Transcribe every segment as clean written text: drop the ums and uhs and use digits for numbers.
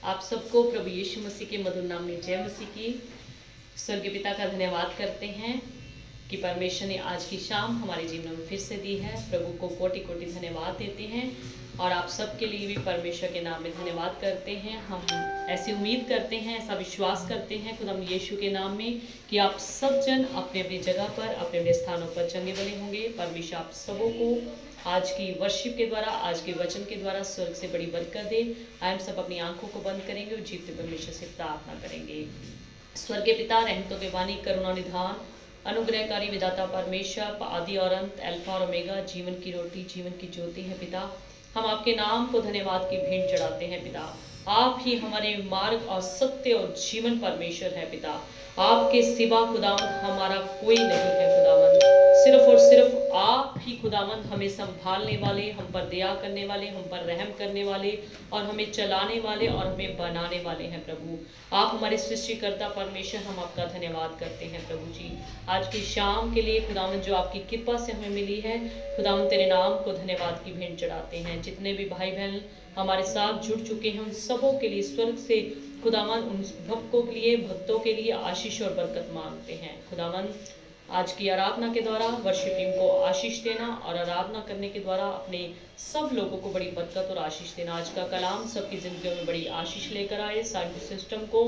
आप सबको प्रभु यीशु मसीह के मधुर नाम में जय मसीह की। स्वर्गीय पिता का धन्यवाद करते हैं कि परमेश्वर ने आज की शाम हमारे जीवन में फिर से दी है। प्रभु को कोटि कोटि धन्यवाद देते हैं और आप सबके लिए भी परमेश्वर के नाम में धन्यवाद करते हैं। हम ऐसी उम्मीद करते हैं, ऐसा विश्वास करते हैं खुदाम यीशु के नाम में कि आप सब जन अपने अपनी जगह पर, अपने अपने स्थानों पर चंगे बने होंगे। परमेश्वर आप सबों को आज की वर्शिप के द्वारा, आज के वचन के द्वारा स्वर्ग से बड़ी बरकत दे। हम सब अपनी आंखों को बंद करेंगे और जीवते परमेश्वर से प्रार्थना करेंगे। स्वर्गीय पिता, रहमतों के वाणी, करुणा निधान, अनुग्रहकारी विधाता परमेश्वर, आदि और अंत, अल्फा और ओमेगा, जीवन की रोटी, जीवन की ज्योति है पिता। हम आपके नाम को धन्यवाद की भेंट चढ़ाते हैं पिता। आप ही हमारे मार्ग और सत्य और जीवन परमेश्वर है पिता। आपके सिवा खुदावंद हमारा कोई नहीं है खुदावंद। सिर्फ और सिर्फ आप ही खुदावंद हमें संभालने वाले, हम पर दया करने वाले, हम पर रहम करने वाले और हमें चलाने वाले और हमें बनाने वाले हैं प्रभु। आप हमारे सृष्टिकर्ता परमेश्वर, हम आपका धन्यवाद करते हैं प्रभु जी। आज की शाम के लिए खुदावंद जो आपकी कृपा से हमें मिली है, खुदावंद तेरे नाम को धन्यवाद की भेंट चढ़ाते हैं। जितने भी भाई बहन हमारे साथ जुड़ चुके हैं उन सबों के लिए स्वर्ग से खुदावंद, उन भक्तों के लिए आशीष और बरकत मांगते हैं। खुदावंद आज की आराधना के द्वारा वर्शिप टीम को आशीष देना और आराधना करने के द्वारा अपने सब लोगों को बड़ी बरकत और आशीष देना। आज का कलाम सबकी जिंदगियों में बड़ी आशीष लेकर आए। साउंड सिस्टम को,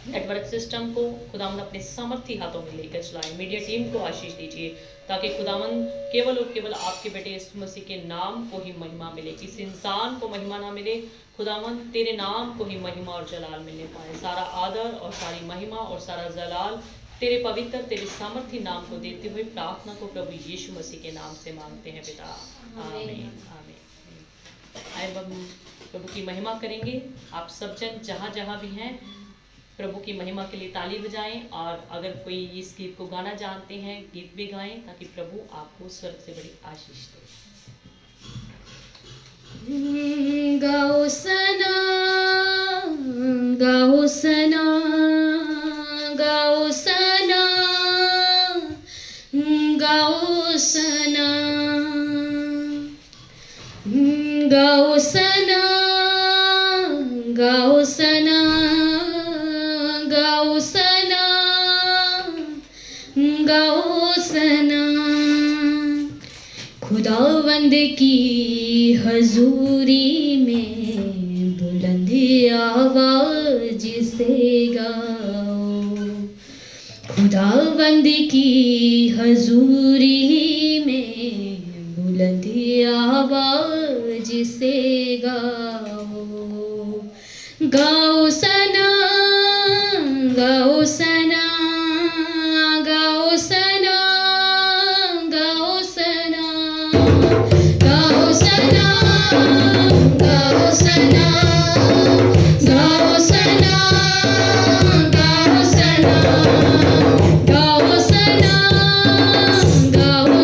नेटवर्क सिस्टम को खुदावंद अपने सामर्थी हाथों में लेकर चलाएं। मीडिया टीम को आशीष दीजिए ताकि खुदावंद केवल और केवल आपके बेटे यीशु मसीह के नाम को ही महिमा मिले, किसी इंसान को महिमा ना मिले। खुदावंद तेरे नाम को ही महिमा और जलाल मिलने पाए। सारा आदर और सारी महिमा और सारा जलाल तेरे पवित्र, तेरे सामर्थी नाम को देते हुए प्रार्थना को प्रभु यीशु मसीह के नाम से मांगते हैं पिता, आमीन आमीन। आइए हम प्रभु की महिमा करेंगे। आप सब जन जहाँ जहाँ भी हैं प्रभु की महिमा के लिए ताली बजाएं और अगर कोई इस गीत को गाना जानते हैं गीत भी गाएं ताकि प्रभु आपको स्वर्ग से बड़ी आशीष दे। गाओ सना, गाओ सना, गाओ सना, गाओ सना, गाओ सना, गाओ सना, गाओ सना, गाओ सना। खुदावंद की हजूरी में बुलंद आवाज से गाओ। खुदावंद की हजूरी में बुलंद आवाज से गाओ। गाओ सना, गाओ सना, गाओ सना, गाओ सना, गाओ सना, गाओ सना, गाओ सना, गाओ सना, गाओ सना, गाओ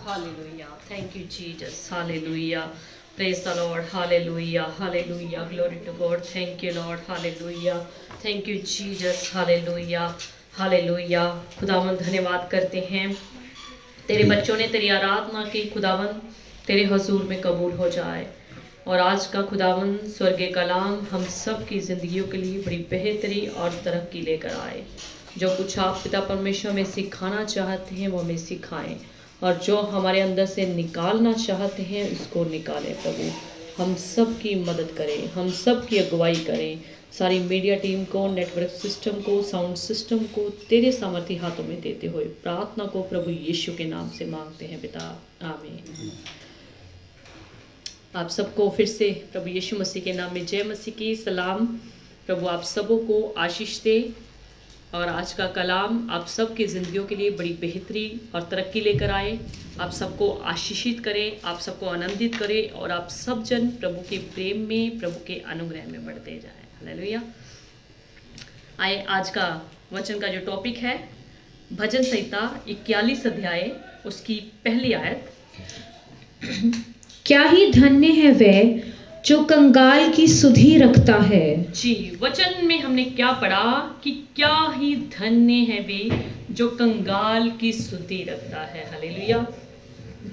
Hallelujah. Thank you, Jesus. Hallelujah. Praise the Lord. Hallelujah. Hallelujah. Glory to God. Thank you, Lord. Hallelujah. Thank you, Jesus. Hallelujah. Hallelujah. खुदावन धन्यवाद करते हैं तेरे बच्चों ने तेरी आराधना की। खुदावन तेरे हजूर में कबूल हो जाए। और आज का खुदावन स्वर्गीय कलाम हम सब की ज़िंदगियों के लिए बड़ी बेहतरी और तरक्की लेकर आए। जो कुछ आप पिता परमेश्वर में सिखाना चाहते हैं वो हमें सिखाएं, और जो हमारे अंदर से निकालना चाहते हैं उसको निकालें। प्रभु हम सब की मदद करें, हम सब की अगुवाई करें। सारी मीडिया टीम को, नेटवर्क सिस्टम को, साउंड सिस्टम को तेरे सामर्थी हाथों में देते हुए प्रार्थना को प्रभु यीशु के नाम से मांगते हैं पिता, आमीन। आप सबको फिर से प्रभु यीशु मसीह के नाम में जय मसीह की सलाम। प्रभु आप सबों को आशीष दे और आज का कलाम आप सब की ज़िंदगियों के लिए बड़ी बेहतरी और तरक्की लेकर आए। आप सबको आशीषित करें, आप सबको आनंदित करें और आप सब जन प्रभु के प्रेम में, प्रभु के अनुग्रह में बढ़ते जाएं। हालेलुया। आए आज का वचन का जो टॉपिक है भजन संहिता 41 अध्याय उसकी पहली आयत। क्या ही धन्य है वह जो कंगाल की सुधि रखता है। जी, वचन में हमने क्या पढ़ा कि क्या ही धन्य है वे जो कंगाल की सुधि रखता है। हालेलुया।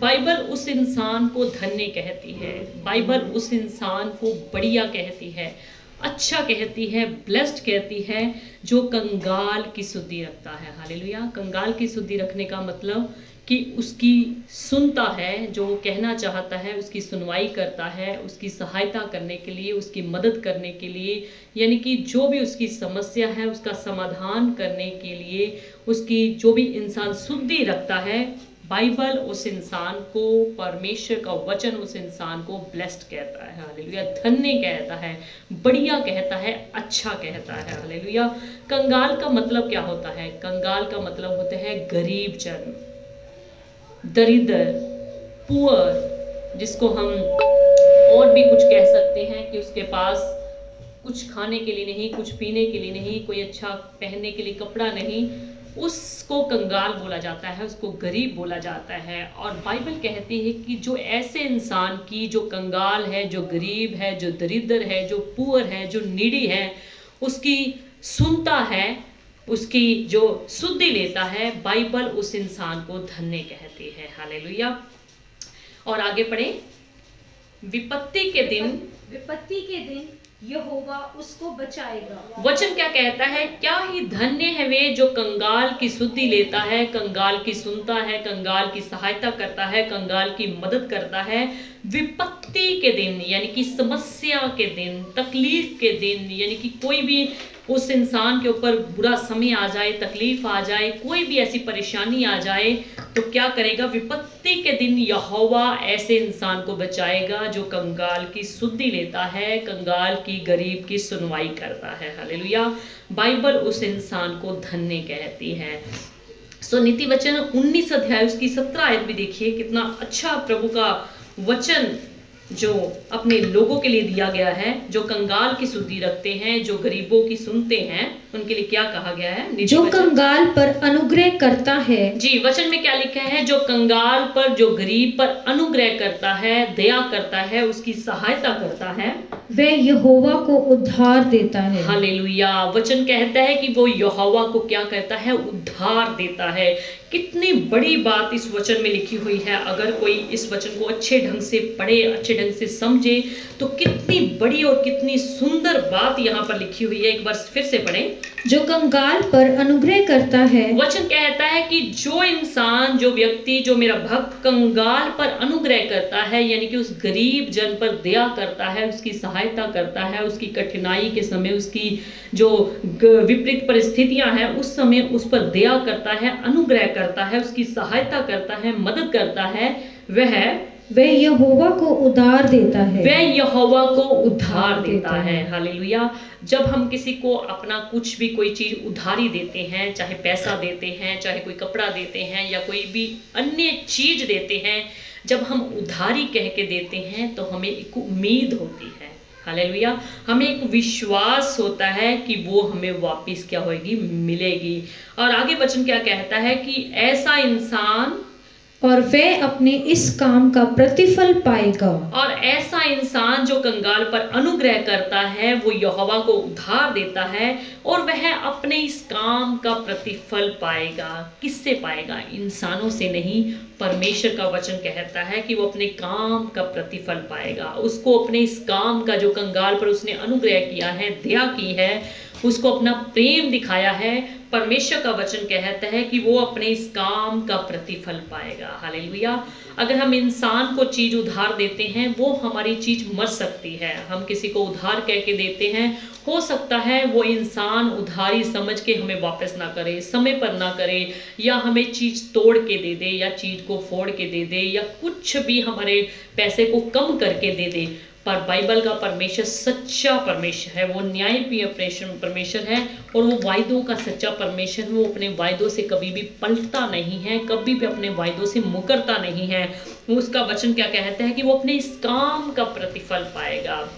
बाइबल उस इंसान को धन्य कहती है, बाइबल उस इंसान को बढ़िया कहती है, अच्छा कहती है, ब्लेस्ड कहती है जो कंगाल की सुधि रखता है। हालेलुया। कंगाल की सुधि रखने का मतलब कि उसकी सुनता है, जो वो कहना चाहता है उसकी सुनवाई करता है, उसकी सहायता करने के लिए, उसकी मदद करने के लिए, यानी कि जो भी उसकी समस्या है उसका समाधान करने के लिए उसकी जो भी इंसान सुधि रखता है, बाइबल उस इंसान को, परमेश्वर का वचन उस इंसान को ब्लेस्ड कहता है। हालेलुया। धन्य कहता है, बढ़िया कहता है, अच्छा कहता है। हालेलुया। कंगाल का मतलब क्या होता है? कंगाल का मतलब होता है गरीब जन, दरिद्र, पुअर, जिसको हम और भी कुछ कह सकते हैं कि उसके पास कुछ खाने के लिए नहीं, कुछ पीने के लिए नहीं, कोई अच्छा पहनने के लिए कपड़ा नहीं, उसको कंगाल बोला जाता है, उसको गरीब बोला जाता है। और बाइबल कहती है कि जो ऐसे इंसान की, जो कंगाल है, जो गरीब है, जो दरिद्र है, जो पुअर है, जो नीडी है, उसकी सुनता है उसकी जो शुद्धि लेता है, बाइबल उस इंसान को धन्य कहती है। हालेलुया। और आगे पढ़े, विपत्ति के दिन यहोवा उसको बचाएगा। वचन क्या कहता है? क्या ही धन्य है वे जो कंगाल की सुधि लेता है, कंगाल की सुनता है, कंगाल की सहायता करता है, कंगाल की मदद करता है। विपत्ति के दिन यानी कि समस्या के दिन, तकलीफ के दिन, यानी कि कोई भी उस इंसान के ऊपर बुरा समय आ जाए, तकलीफ आ जाए, कोई भी ऐसी परेशानी आ जाए, तो क्या करेगा? विपत्ति के दिन यहोवा ऐसे इंसान को बचाएगा जो कंगाल की सुधि लेता है, कंगाल की, गरीब की सुनवाई करता है। हालेलुया। बाइबल उस इंसान को धन्य कहती है। सो नीति वचन 19 अध्याय उसकी 17 आयत भी देखिए, कितना अच्छा प्रभु का वचन जो अपने लोगों के लिए दिया गया है, जो कंगाल की सुधि रखते हैं, जो गरीबों की सुनते हैं, उनके लिए क्या कहा गया है? जो कंगाल पर अनुग्रह करता है। जी, वचन में क्या लिखा है? जो कंगाल पर, जो गरीब पर अनुग्रह करता है, दया करता है, उसकी सहायता करता है, वह यहोवा को उद्धार देता है। हालेलुया। वचन कहता है कि वो यहोवा को क्या करता है? उद्धार देता है। कितनी बड़ी बात इस वचन में लिखी हुई है। अगर कोई इस वचन को अच्छे ढंग से पढ़े, अच्छे ढंग से समझे, तो कितनी बड़ी और कितनी सुंदर बात यहाँ पर लिखी हुई है। एक बार फिर से पढ़ें। जो कंगाल पर अनुग्रह करता है। वचन कहता है कि जो इंसान, जो व्यक्ति, जो मेरा भक्त कंगाल पर अनुग्रह करता है, यानी कि उस गरीब जन पर दया करता है, उसकी सहायता करता है, उसकी कठिनाई के समय, उसकी जो विपरीत परिस्थितियां हैं उस समय उस पर दया करता है, अनुग्रह करता है, उसकी सहायता करता है, मदद करता है, वह यहोवा को उद्धार देता है। वह यहोवा को उद्धार देता है। हालेलुया। जब हम किसी को अपना कुछ भी, कोई चीज उधारी देते हैं, चाहे पैसा देते हैं, चाहे कोई कपड़ा देते हैं, या कोई भी अन्य चीज देते हैं, जब हम उधारी कह के देते हैं तो हमें एक उम्मीद होती है। हालेलुया। हमें एक विश्वास होता है कि वो हमें वापस क्या होगी? मिलेगी। और आगे वचन क्या कहता है कि ऐसा इंसान, और वह अपने इस काम का प्रतिफल पाएगा। और ऐसा इंसान जो कंगाल पर अनुग्रह करता है, वो यहोवा को उद्धार देता है, और वह अपने इस काम का प्रतिफल पाएगा। किससे पाएगा? इंसानों से नहीं। परमेश्वर का वचन कहता है कि वो अपने काम का प्रतिफल पाएगा। उसको अपने इस काम का, जो कंगाल पर उसने अनुग्रह किया है, दया की है, उसको अपना प्रेम दिखाया है, परमेश्वर का वचन कहता है कि वो अपने इस काम का प्रतिफल पाएगा। हालेलुया। अगर हम इंसान को चीज उधार देते हैं, वो हमारी चीज मर सकती है। हम किसी को उधार कह के देते हैं, हो सकता है वो इंसान उधारी समझ के हमें वापस ना करे, समय पर ना करे, या हमें चीज तोड़ के दे दे, या चीज को फोड़ के दे दे, या कुछ भी हमारे पैसे को कम करके दे दे। पर बाइबल का परमेश्वर सच्चा परमेश्वर है, वो न्यायप्रिय परमेश्वर है, और वो वायदों का सच्चा परमेश्वर है। वो अपने वायदों से कभी भी पलटता नहीं है, कभी भी अपने वायदों से मुकरता नहीं है। उसका वचन क्या कहता है कि वो अपने इस काम का प्रतिफल पाएगा।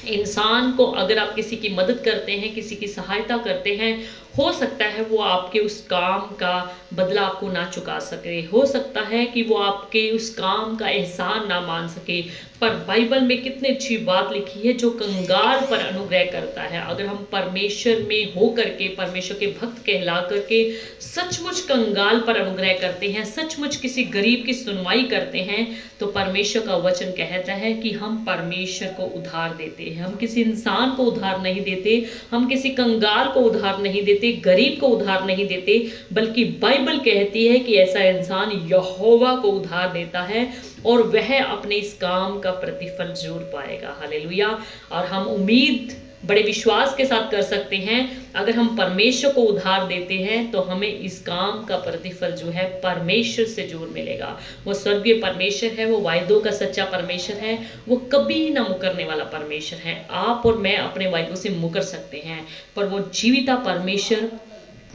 इंसान को अगर आप किसी की मदद करते हैं, किसी की सहायता करते हैं, हो सकता है वो आपके उस काम का बदला आपको ना चुका सके, हो सकता है कि वो आपके उस काम का एहसान ना मान सके, पर बाइबल में कितनी अच्छी बात लिखी है, जो कंगाल पर अनुग्रह करता है। अगर हम परमेश्वर में हो करके, परमेश्वर के भक्त कहला करके सचमुच कंगाल पर अनुग्रह करते हैं, सचमुच किसी गरीब की सुनवाई करते हैं, तो परमेश्वर का वचन कहता है कि हम परमेश्वर को उधार देते हैं। हम किसी इंसान को उधार नहीं देते, हम किसी कंगाल को उधार नहीं देते, गरीब को उधार नहीं देते, बल्कि बाइबल कहती है कि ऐसा इंसान यहोवा को उधार देता है, और वह अपने इस काम का प्रतिफल जरूर पाएगा। हालेलुया। और हम उम्मीद बड़े विश्वास के साथ कर सकते हैं, अगर हम परमेश्वर को उधार देते हैं तो हमें इस काम का प्रतिफल जो है परमेश्वर से जरूर मिलेगा। वो स्वर्गीय परमेश्वर है, वो वायदों का सच्चा परमेश्वर है, वो कभी ना मुकरने वाला परमेश्वर है। आप और मैं अपने वायदों से मुकर सकते हैं, पर वो जीविता परमेश्वर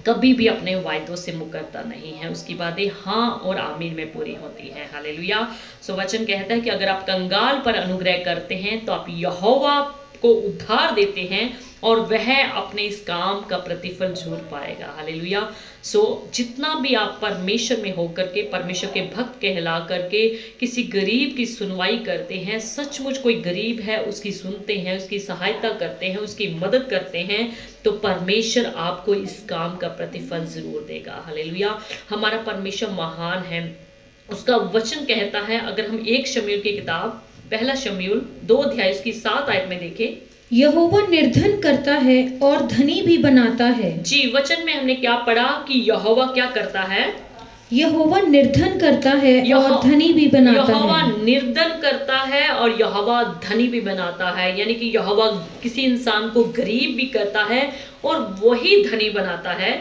कभी भी अपने वायदों से मुकरता नहीं है। उसकी बातें हाँ और आमीन में पूरी होती हैं। हालेलुया। सो वचन कहता है कि अगर आप कंगाल पर अनुग्रह करते हैं तो आप यहोवा को उद्धार देते हैं और वह अपने इस काम का प्रतिफल जरूर पाएगा। हालेलुया। सो जितना भी आप परमेश्वर में होकर के, परमेश्वर के भक्त कहला करके किसी गरीब की सुनवाई करते हैं, सचमुच कोई गरीब है उसकी सुनते हैं, उसकी सहायता करते हैं, उसकी मदद करते हैं, तो परमेश्वर आपको इस काम का प्रतिफल जरूर देगा। हालेलुया। हमारा परमेश्वर महान है। उसका वचन कहता है, अगर हम 1 शमूएल की किताब, पहला शमूएल 2 अध्याय उसकी 7 आयत में देखें, यहोवा निर्धन करता है और धनी भी बनाता है। जी, वचन में हमने क्या पढ़ा कि यहोवा क्या करता है? यहोवा निर्धन करता है और धनी भी बनाता यहोवा है। निर्धन करता है और यहोवा धनी भी बनाता है। यानी कि यहोवा किसी इंसान को गरीब भी करता है और वही धनी बनाता है।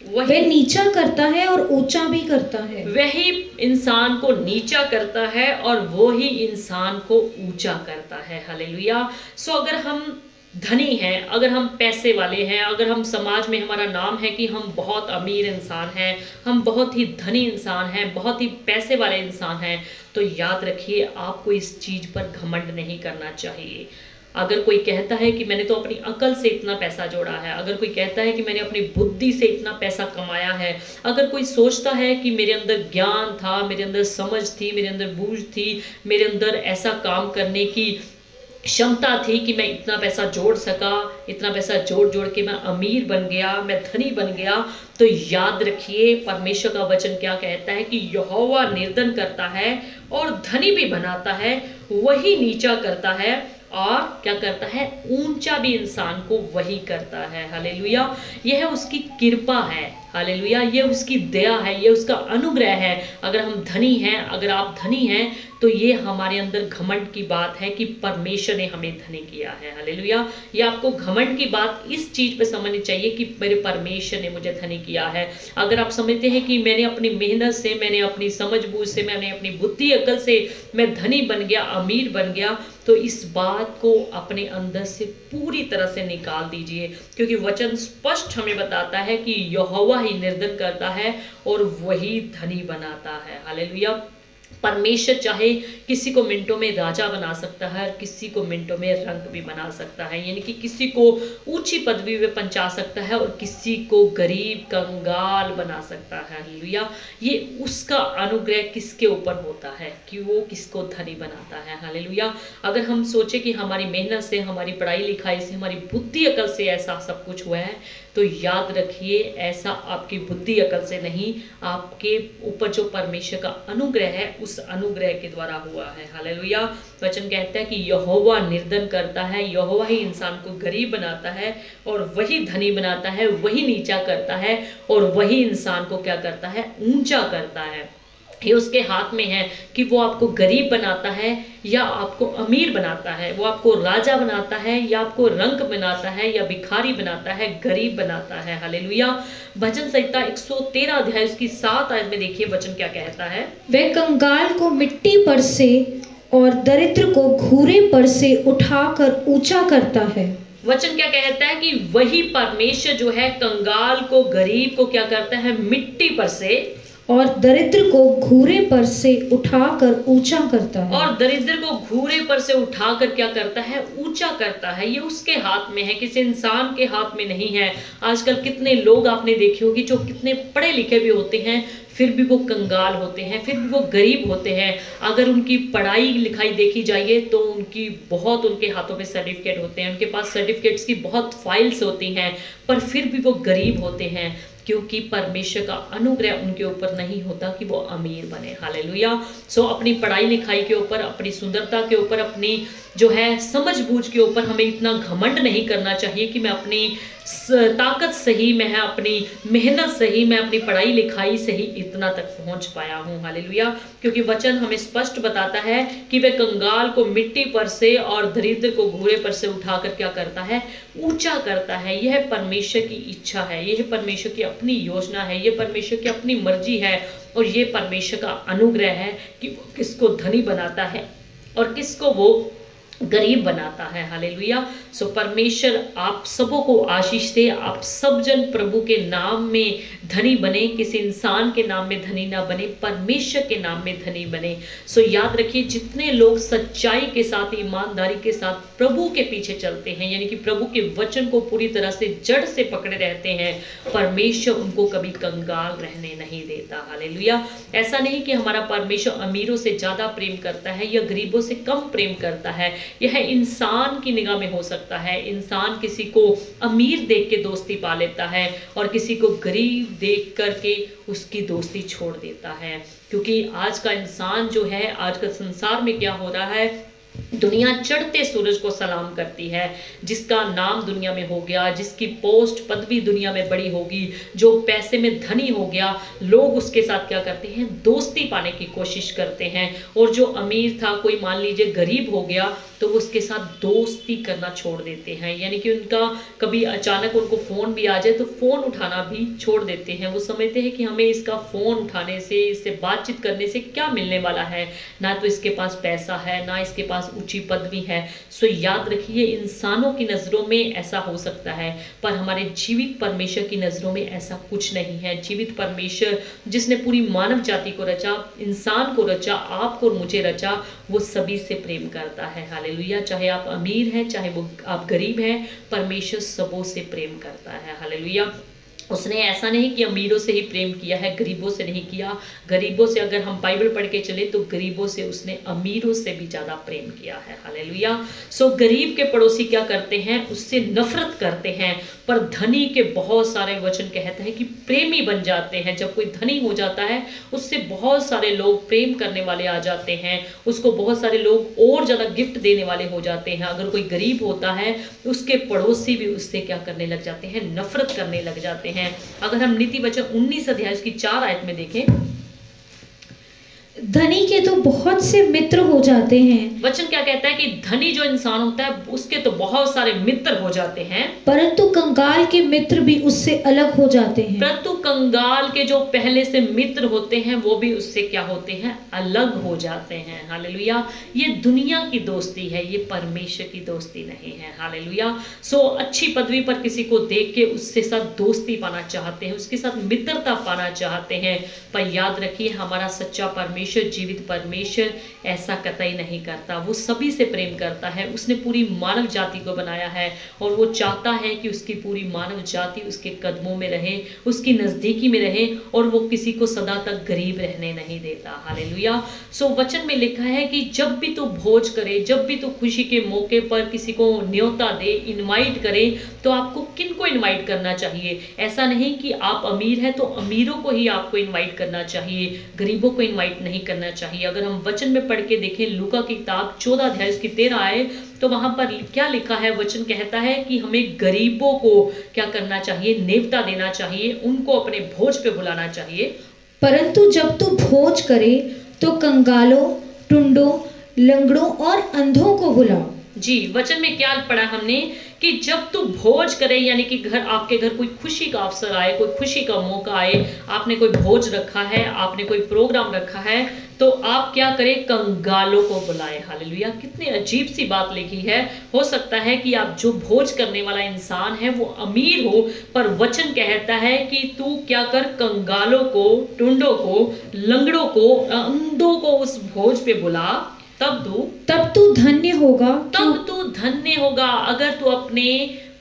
वह नीचा करता है और ऊंचा भी करता है। वही इंसान को नीचा करता है और वही इंसान को ऊंचा करता है। हालेलुया। सो अगर हम धनी हैं, अगर हम पैसे वाले हैं, अगर हम समाज में हमारा नाम है कि हम बहुत अमीर इंसान हैं, हम बहुत ही धनी इंसान हैं, बहुत ही पैसे वाले इंसान हैं, तो याद रखिए आपको इस चीज पर घमंड नहीं करना चाहिए। अगर कोई कहता है कि मैंने तो अपनी अकल से इतना पैसा जोड़ा है, अगर कोई कहता है कि मैंने अपनी बुद्धि से इतना पैसा कमाया है, अगर कोई सोचता है कि मेरे अंदर ज्ञान था, मेरे अंदर समझ थी, मेरे अंदर बूझ थी, मेरे अंदर ऐसा काम करने की क्षमता थी कि मैं इतना पैसा जोड़ सका, इतना पैसा जोड़ जोड़ के मैं अमीर बन गया, मैं धनी बन गया, तो याद रखिए परमेश्वर का वचन क्या कहता है कि यहोवा निर्धन करता है और धनी भी बनाता है, वही नीचा करता है और क्या करता है, ऊंचा भी इंसान को वही करता है। हालेलुया। यह उसकी कृपा है। हालेलुया। ये उसकी दया है, ये उसका अनुग्रह है। अगर हम धनी हैं, अगर आप धनी हैं, तो ये हमारे अंदर घमंड की बात है कि परमेश्वर ने हमें धनी किया है। हालेलुया। ये आपको घमंड की बात इस चीज पे समझनी चाहिए कि मेरे परमेश्वर ने मुझे धनी किया है। अगर आप समझते हैं कि मैंने अपनी मेहनत से, मैंने अपनी समझबूझ से, मैंने अपनी बुद्धि अकल से मैं धनी बन गया, अमीर बन गया, तो इस बात को अपने अंदर से पूरी तरह से निकाल दीजिए, क्योंकि वचन स्पष्ट हमें बताता है कि यहोवा ही निर्धन करता है और वही धनी बनाता है। हालेलुया। परमेश्वर चाहे किसी को मिनटों में राजा बना सकता है, किसी को मिनटों में रंक भी बना सकता है, यानी कि किसी को ऊंची पदवी पे पहुंचा सकता है और किसी को गरीब कंगाल बना सकता है। हालेलुया। ये उसका अनुग्रह किसके ऊपर होता है कि वो किसको धनी बनाता है। हालेलुया। अगर हम सोचे कि हमारी मेहनत से, हमारी पढ़ाई लिखाई से, हमारी बुद्धि अकल से ऐसा सब कुछ हुआ है, तो याद रखिए ऐसा आपकी बुद्धि अकल से नहीं, आपके ऊपर जो परमेश्वर का अनुग्रह है उस अनुग्रह के द्वारा हुआ है। हालेलुया। वचन कहता है कि यहोवा निर्धन करता है, यहोवा ही इंसान को गरीब बनाता है और वही धनी बनाता है, वही नीचा करता है और वही इंसान को क्या करता है, ऊंचा करता है। ये उसके हाथ में है कि वो आपको गरीब बनाता है या आपको अमीर बनाता है, वो आपको राजा बनाता है या आपको रंक बनाता है, या भिखारी बनाता है, गरीब बनाता है। हालेलुया। भजन संहिता 113 अध्याय उसकी 7 आयत में देखिए वचन क्या कहता है, वह कंगाल को मिट्टी पर से और दरिद्र को घूरे पर से उठाकर ऊंचा करता है। वचन क्या कहता है कि वही परमेश्वर जो है कंगाल को, गरीब को क्या करता है, मिट्टी पर से और दरिद्र को घूरे पर से उठाकर ऊंचा करता है। और दरिद्र को घूरे पर से उठाकर क्या करता है, ऊंचा करता है। ये उसके हाथ में है, किसी इंसान के हाथ में नहीं है। आजकल कितने लोग आपने देखे होंगे जो कितने पढ़े लिखे भी होते हैं, फिर भी वो कंगाल होते हैं, फिर भी वो गरीब होते हैं। अगर उनकी पढ़ाई लिखाई देखी जाए तो उनकी बहुत, उनके हाथों में सर्टिफिकेट होते हैं, उनके पास सर्टिफिकेट्स की बहुत फाइल्स होती हैं, पर फिर भी वो गरीब होते हैं, क्योंकि परमेश्वर का अनुग्रह उनके ऊपर नहीं होता कि वो अमीर बने। हालेलुया। सो अपनी पढ़ाई लिखाई के ऊपर, अपनी सुंदरता के ऊपर, अपनी जो है समझबूझ के ऊपर हमें इतना घमंड नहीं करना चाहिए कि मैं अपनी ताकत सही, मैं अपनी मेहनत सही, मैं अपनी पढ़ाई लिखाई सही इतना तक पहुंच पाया हूं। हालेलुया। क्योंकि वचन हमें स्पष्ट बताता है कि वह कंगाल को मिट्टी पर से और दरिद्र को घूरे पर से उठाकर क्या करता है, ऊंचा करता है। यह परमेश्वर की इच्छा है, यह परमेश्वर की अपनी योजना है, यह परमेश्वर की अपनी मर्जी है और यह परमेश्वर का अनुग्रह है कि वो किसको धनी बनाता है और किसको वो गरीब बनाता है। हालेलुया। सो परमेश्वर आप सबों को आशीष दे, आप सब जन प्रभु के नाम में धनी बने, किसी इंसान के नाम में धनी ना बने, परमेश्वर के नाम में धनी बने। सो याद रखिए, जितने लोग सच्चाई के साथ, ईमानदारी के साथ प्रभु के पीछे चलते हैं, यानी कि प्रभु के वचन को पूरी तरह से जड़ से पकड़े रहते हैं, परमेश्वर उनको कभी कंगाल रहने नहीं देता। हालेलुया। ऐसा नहीं कि हमारा परमेश्वर अमीरों से ज्यादा प्रेम करता है या गरीबों से कम प्रेम करता है। यह इंसान की निगाह में हो सकता है। इंसान किसी को अमीर देख के दोस्ती पा लेता है और किसी को गरीब देख करके उसकी दोस्ती छोड़ देता है। क्योंकि आज का इंसान जो है, आज का संसार में क्या हो रहा है, दुनिया चढ़ते सूरज को सलाम करती है। जिसका नाम दुनिया में हो गया, जिसकी पोस्ट पदवी दुनिया में बड़ी होगी, जो पैसे में धनी हो गया, लोग उसके साथ क्या करते हैं, दोस्ती पाने की कोशिश करते हैं। और जो अमीर था, कोई मान लीजिए गरीब हो गया, तो उसके साथ दोस्ती करना छोड़ देते हैं। यानी कि उनका कभी अचानक उनको फोन भी आ जाए तो फोन उठाना भी छोड़ देते हैं। वो समझते हैं कि हमें इसका फोन उठाने से, इससे बातचीत करने से क्या मिलने वाला है, ना तो इसके पास पैसा है, ना इसके पास ऊंची पदवी है। सो याद रखिए, इंसानों की नजरों में ऐसा हो सकता है, पर हमारे जीवित परमेश्वर की नजरों में ऐसा कुछ नहीं है। जीवित परमेश्वर जिसने पूरी मानव जाति को रचा, इंसान को रचा, आपको और मुझे रचा, वो सभी से प्रेम करता है। हालेलुया। चाहे आप अमीर हैं, चाहे वो आप गरीब हैं, परमेश्वर सबों से प्रेम करता है। हालेलुया। उसने ऐसा नहीं कि अमीरों से ही प्रेम किया है, गरीबों से नहीं किया। गरीबों से अगर हम बाइबल पढ़ के चले तो गरीबों से उसने अमीरों से भी ज्यादा प्रेम किया है। हालेलुया। सो गरीब के पड़ोसी क्या करते हैं, उससे नफरत करते हैं, पर धनी के बहुत सारे वचन कहते हैं कि प्रेमी बन जाते हैं। जब कोई धनी हो जाता है, उससे बहुत सारे लोग प्रेम करने वाले आ जाते हैं, उसको बहुत सारे लोग और ज्यादा गिफ्ट देने वाले हो जाते हैं। अगर कोई गरीब होता है, उसके पड़ोसी भी उससे क्या करने लग जाते हैं, नफरत करने लग जाते हैं। अगर हम नीति वचन 19 अध्याय उसकी 4 आयत में देखें, धनी के तो बहुत से मित्र हो जाते हैं, वचन क्या कहता है कि धनी जो इंसान होता है उसके तो बहुत सारे मित्र हो जाते हैं, परंतु कंगाल के मित्र भी उससे अलग हो जाते हैं। परंतु कंगाल के जो पहले से मित्र होते हैं वो भी उससे क्या होते हैं, अलग हो जाते हैं। हालेलुया। ये दुनिया की दोस्ती है, ये परमेश्वर की दोस्ती नहीं है। हालेलुया। सो अच्छी पदवी पर किसी को देख के उससे साथ दोस्ती पाना चाहते हैं, उसके साथ मित्रता पाना चाहते हैं, पर याद रखिए, हमारा सच्चा परमेश्वर, जीवित परमेश्वर ऐसा कतई नहीं करता। वो सभी से प्रेम करता है। उसने पूरी मानव जाति को बनाया है और वो चाहता है कि उसकी पूरी मानव जाति उसके कदमों में रहे, उसकी नजदीकी में रहे, और वो किसी को सदा तक गरीब रहने नहीं देता। हालेलुया। सो वचन में लिखा है कि जब भी तू भोज करे, जब भी तू खुशी के मौके पर किसी को न्योता दे, इनवाइट करे, तो आपको किन को इनवाइट करना चाहिए। ऐसा नहीं कि आप अमीर हैं तो अमीरों को ही आपको इनवाइट करना चाहिए, गरीबों को इनवाइट नहीं करना चाहिए। अगर हम वचन में पढ़ के देखें, लूका की किताब 14 अध्याय उसकी 13 आए, तो वहां पर क्या लिखा है, वचन कहता है कि हमें गरीबों को क्या करना चाहिए, नेवता देना चाहिए, उनको अपने भोज पे बुलाना चाहिए। परंतु जब तू भोज करे तो कंगालों, टुंडों, लंगड़ों और अंधों को बुलाओ। जी, वचन में क्या पढ़ा हमने कि जब तू भोज करे, यानी कि घर, आपके घर कोई खुशी का अवसर आए, कोई खुशी का मौका आए, आपने कोई भोज रखा है, आपने कोई प्रोग्राम रखा है, तो आप क्या करें, कंगालों को बुलाएं। हालेलुया। कितनी अजीब सी बात लिखी है। हो सकता है कि आप जो भोज करने वाला इंसान है वो अमीर हो, पर वचन कहता है कि तू क्या कर, कंगालों को, टुंडों को, लंगड़ों को, अंधों को उस भोज पे बुला, तब तू धन्य होगा। तब तू धन्य होगा। अगर तू अपने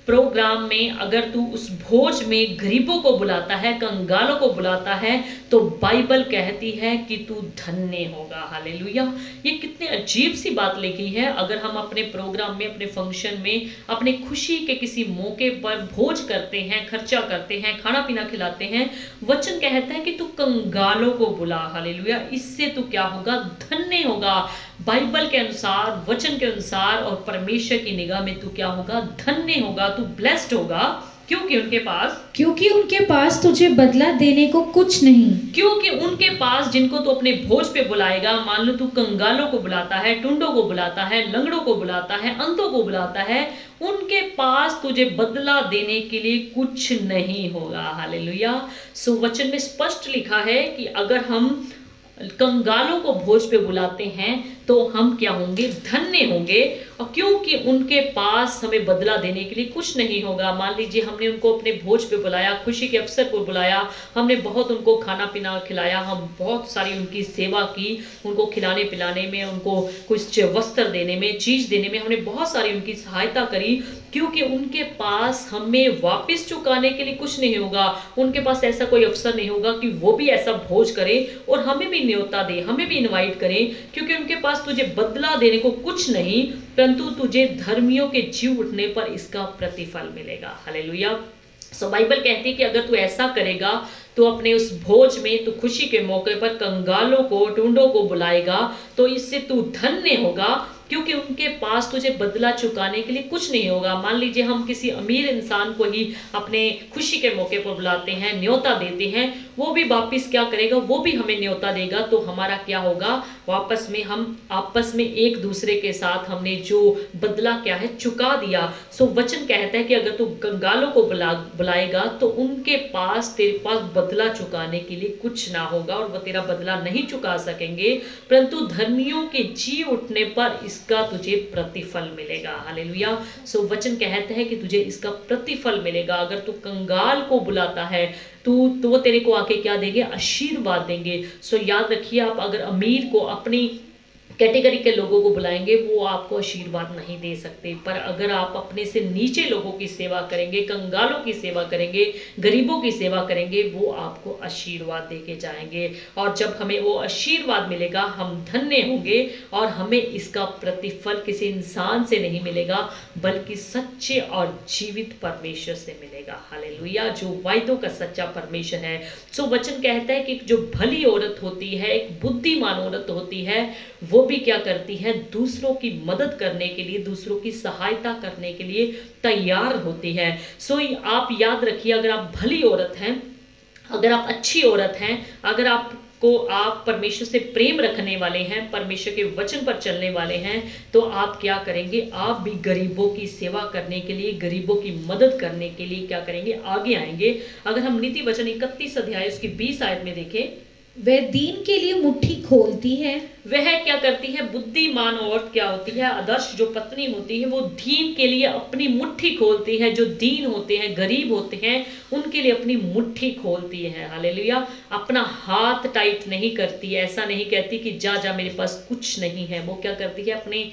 प्रोग्राम में, अगर तू उस भोज में गरीबों को बुलाता है, कंगालों को बुलाता है, तो बाइबल कहती है कि तू धन्य होगा। हालेलुया। ये कितनी अजीब सी बात लिखी है। अगर हम अपने प्रोग्राम में, अपने फंक्शन में, अपने खुशी के किसी मौके पर भोज करते हैं, खर्चा करते हैं, खाना पीना खिलाते हैं, वचन कहता है कि तू कंगालों को बुला। हालेलुया। इससे तू क्या होगा, धन्य होगा। बाइबल के अनुसार, वचन के अनुसार और परमेश्वर की निगाह में तू क्या होगा, धन्य होगा, तू ब्लेस्ड होगा। क्योंकि उनके पास तुझे बदला देने को कुछ नहीं। क्योंकि उनके पास, जिनको तू अपने भोज पे बुलाएगा, मान लो तू कंगालों को बुलाता है, टुंडों को बुलाता है, लंगड़ों को बुलाता है, अंधों को बुलाता है, उनके पास तुझे बदला देने के लिए कुछ नहीं होगा। हालेलुया। सो वचन में स्पष्ट लिखा है कि अगर हम कंगालों को भोज पे बुलाते हैं तो हम क्या होंगे, धन्य होंगे। और क्योंकि उनके पास हमें बदला देने के लिए कुछ नहीं होगा। मान लीजिए हमने उनको अपने भोज पे बुलाया, खुशी के अवसर पर बुलाया, हमने बहुत उनको खाना पीना खिलाया, हम बहुत सारी उनकी सेवा की, उनको खिलाने पिलाने में, उनको कुछ वस्त्र देने में, चीज देने में हमने बहुत सारी उनकी सहायता करी, क्योंकि उनके पास हमें वापस चुकाने के लिए कुछ नहीं होगा। उनके पास ऐसा कोई अवसर नहीं होगा कि वो भी ऐसा भोज करे और हमें भी न्योता दे, हमें भी इनवाइट करें, क्योंकि उनके पास तुझे बदला देने को कुछ नहीं, परंतु तुझे धर्मियों के जी उठने पर इसका प्रतिफल मिलेगा। हालेलुया। सो बाइबल कहती है कि अगर तू ऐसा करेगा तो अपने उस भोज में, तू खुशी के मौके पर कंगालों को, टूंडों को बुलाएगा, तो इससे तू धन्य होगा, क्योंकि उनके पास तुझे बदला चुकाने के लिए कुछ नहीं होगा। मान लीजिए हम किसी अमीर इंसान को ही अपने खुशी के मौके पर बुलाते हैं, न्योता देते हैं, वो भी वापिस क्या करेगा, वो भी हमें न्योता देगा, तो हमारा क्या होगा, वापस में हम आपस में एक दूसरे के साथ हमने जो बदला क्या है चुका दिया। सो वचन कहता है कि अगर तू कंगालों को बुलाएगा तो उनके पास, तेरे पास बदला चुकाने के लिए कुछ ना होगा और वो तेरा बदला नहीं चुका सकेंगे, परंतु धर्मियों के जी उठने पर इसका तुझे प्रतिफल मिलेगा। हालेलुया। सो वचन कहता है कि तुझे इसका प्रतिफल मिलेगा। अगर तू कंगाल को बुलाता है तो वो तेरे को आके क्या देंगे, आशीर्वाद देंगे। सो याद रखिए, आप अगर अमीर को, अपनी कैटेगरी के लोगों को बुलाएंगे, वो आपको आशीर्वाद नहीं दे सकते, पर अगर आप अपने से नीचे लोगों की सेवा करेंगे, कंगालों की सेवा करेंगे, गरीबों की सेवा करेंगे, वो आपको आशीर्वाद देके जाएंगे। और जब हमें वो आशीर्वाद मिलेगा, हम धन्य होंगे और हमें इसका प्रतिफल किसी इंसान से नहीं मिलेगा, बल्कि सच्चे और जीवित परमेश्वर से मिलेगा। हालेलुया। जो वायदों का सच्चा परमेश्वर है। सो वचन कहता है कि जो भली औरत होती है, एक बुद्धिमान औरत होती है, वो भी क्या करती है, दूसरों की मदद करने के लिए, दूसरों की सहायता करने के लिए तैयार होती है। सो आप याद रखिए, अगर आप भली औरत हैं, अगर आप अच्छी औरत हैं, अगर आप परमेश्वर से प्रेम रखने वाले हैं, परमेश्वर के वचन पर चलने वाले हैं, तो आप क्या करेंगे, आप भी गरीबों की सेवा करने के लिए, गरीबों की मदद करने के लिए क्या करेंगे, आगे आएंगे। अगर हम नीति वचन 31 अध्याय उसकी 20 आयत में देखें, वह दीन के लिए मुट्ठी खोलती है। वह क्या करती है, बुद्धिमान औरत क्या होती है, आदर्श जो पत्नी होती है, वो दीन के लिए अपनी मुट्ठी खोलती है। जो दीन होते हैं, गरीब होते हैं, उनके लिए अपनी मुट्ठी खोलती है। हालेलुया। अपना हाथ टाइट नहीं करती, ऐसा नहीं कहती कि जा जा मेरे पास कुछ नहीं है। वो क्या करती है, अपने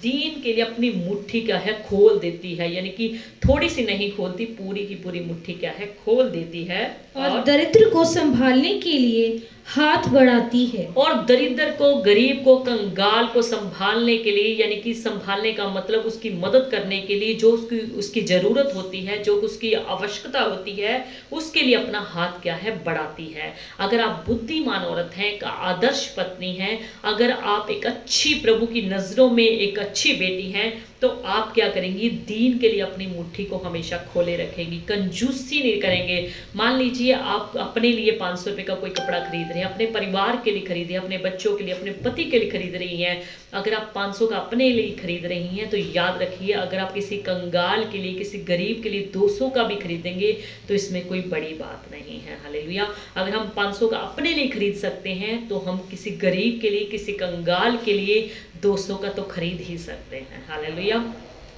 दीन के लिए अपनी मुट्ठी क्या है, खोल देती है। यानी कि थोड़ी सी नहीं खोलती, पूरी की पूरी मुट्ठी क्या है, खोल देती है। और दरिद्र को संभालने के लिए हाथ बढ़ाती है। और दरिद्र को, गरीब को, कंगाल को संभालने के लिए, यानी कि संभालने का मतलब उसकी मदद करने के लिए, जो उसकी जरूरत होती है, जो उसकी आवश्यकता होती है, उसके लिए अपना हाथ क्या है, बढ़ाती है। अगर आप बुद्धिमान औरत हैं, एक आदर्श पत्नी हैं, अगर आप एक अच्छी, प्रभु की नजरों में एक अच्छी बेटी हैं, तो आप क्या करेंगी, दीन के लिए अपनी मुट्ठी को हमेशा खोले रखेंगी, कंजूसी नहीं करेंगे। मान लीजिए आप अपने लिए 500 रुपए का कोई कपड़ा खरीद रहे हैं, अपने परिवार के लिए खरीदे, अपने बच्चों के लिए, अपने पति के लिए खरीद रही हैं। अगर आप 500 का अपने लिए खरीद रही हैं, तो याद रखिए, अगर आप किसी कंगाल के लिए, किसी गरीब के लिए 200 का भी खरीदेंगे, तो इसमें कोई बड़ी बात नहीं है। हालेलुया। अगर हम 500 का अपने लिए खरीद सकते हैं, तो हम किसी गरीब के लिए, किसी कंगाल के लिए 200 का तो खरीद ही सकते हैं। हालेलुया।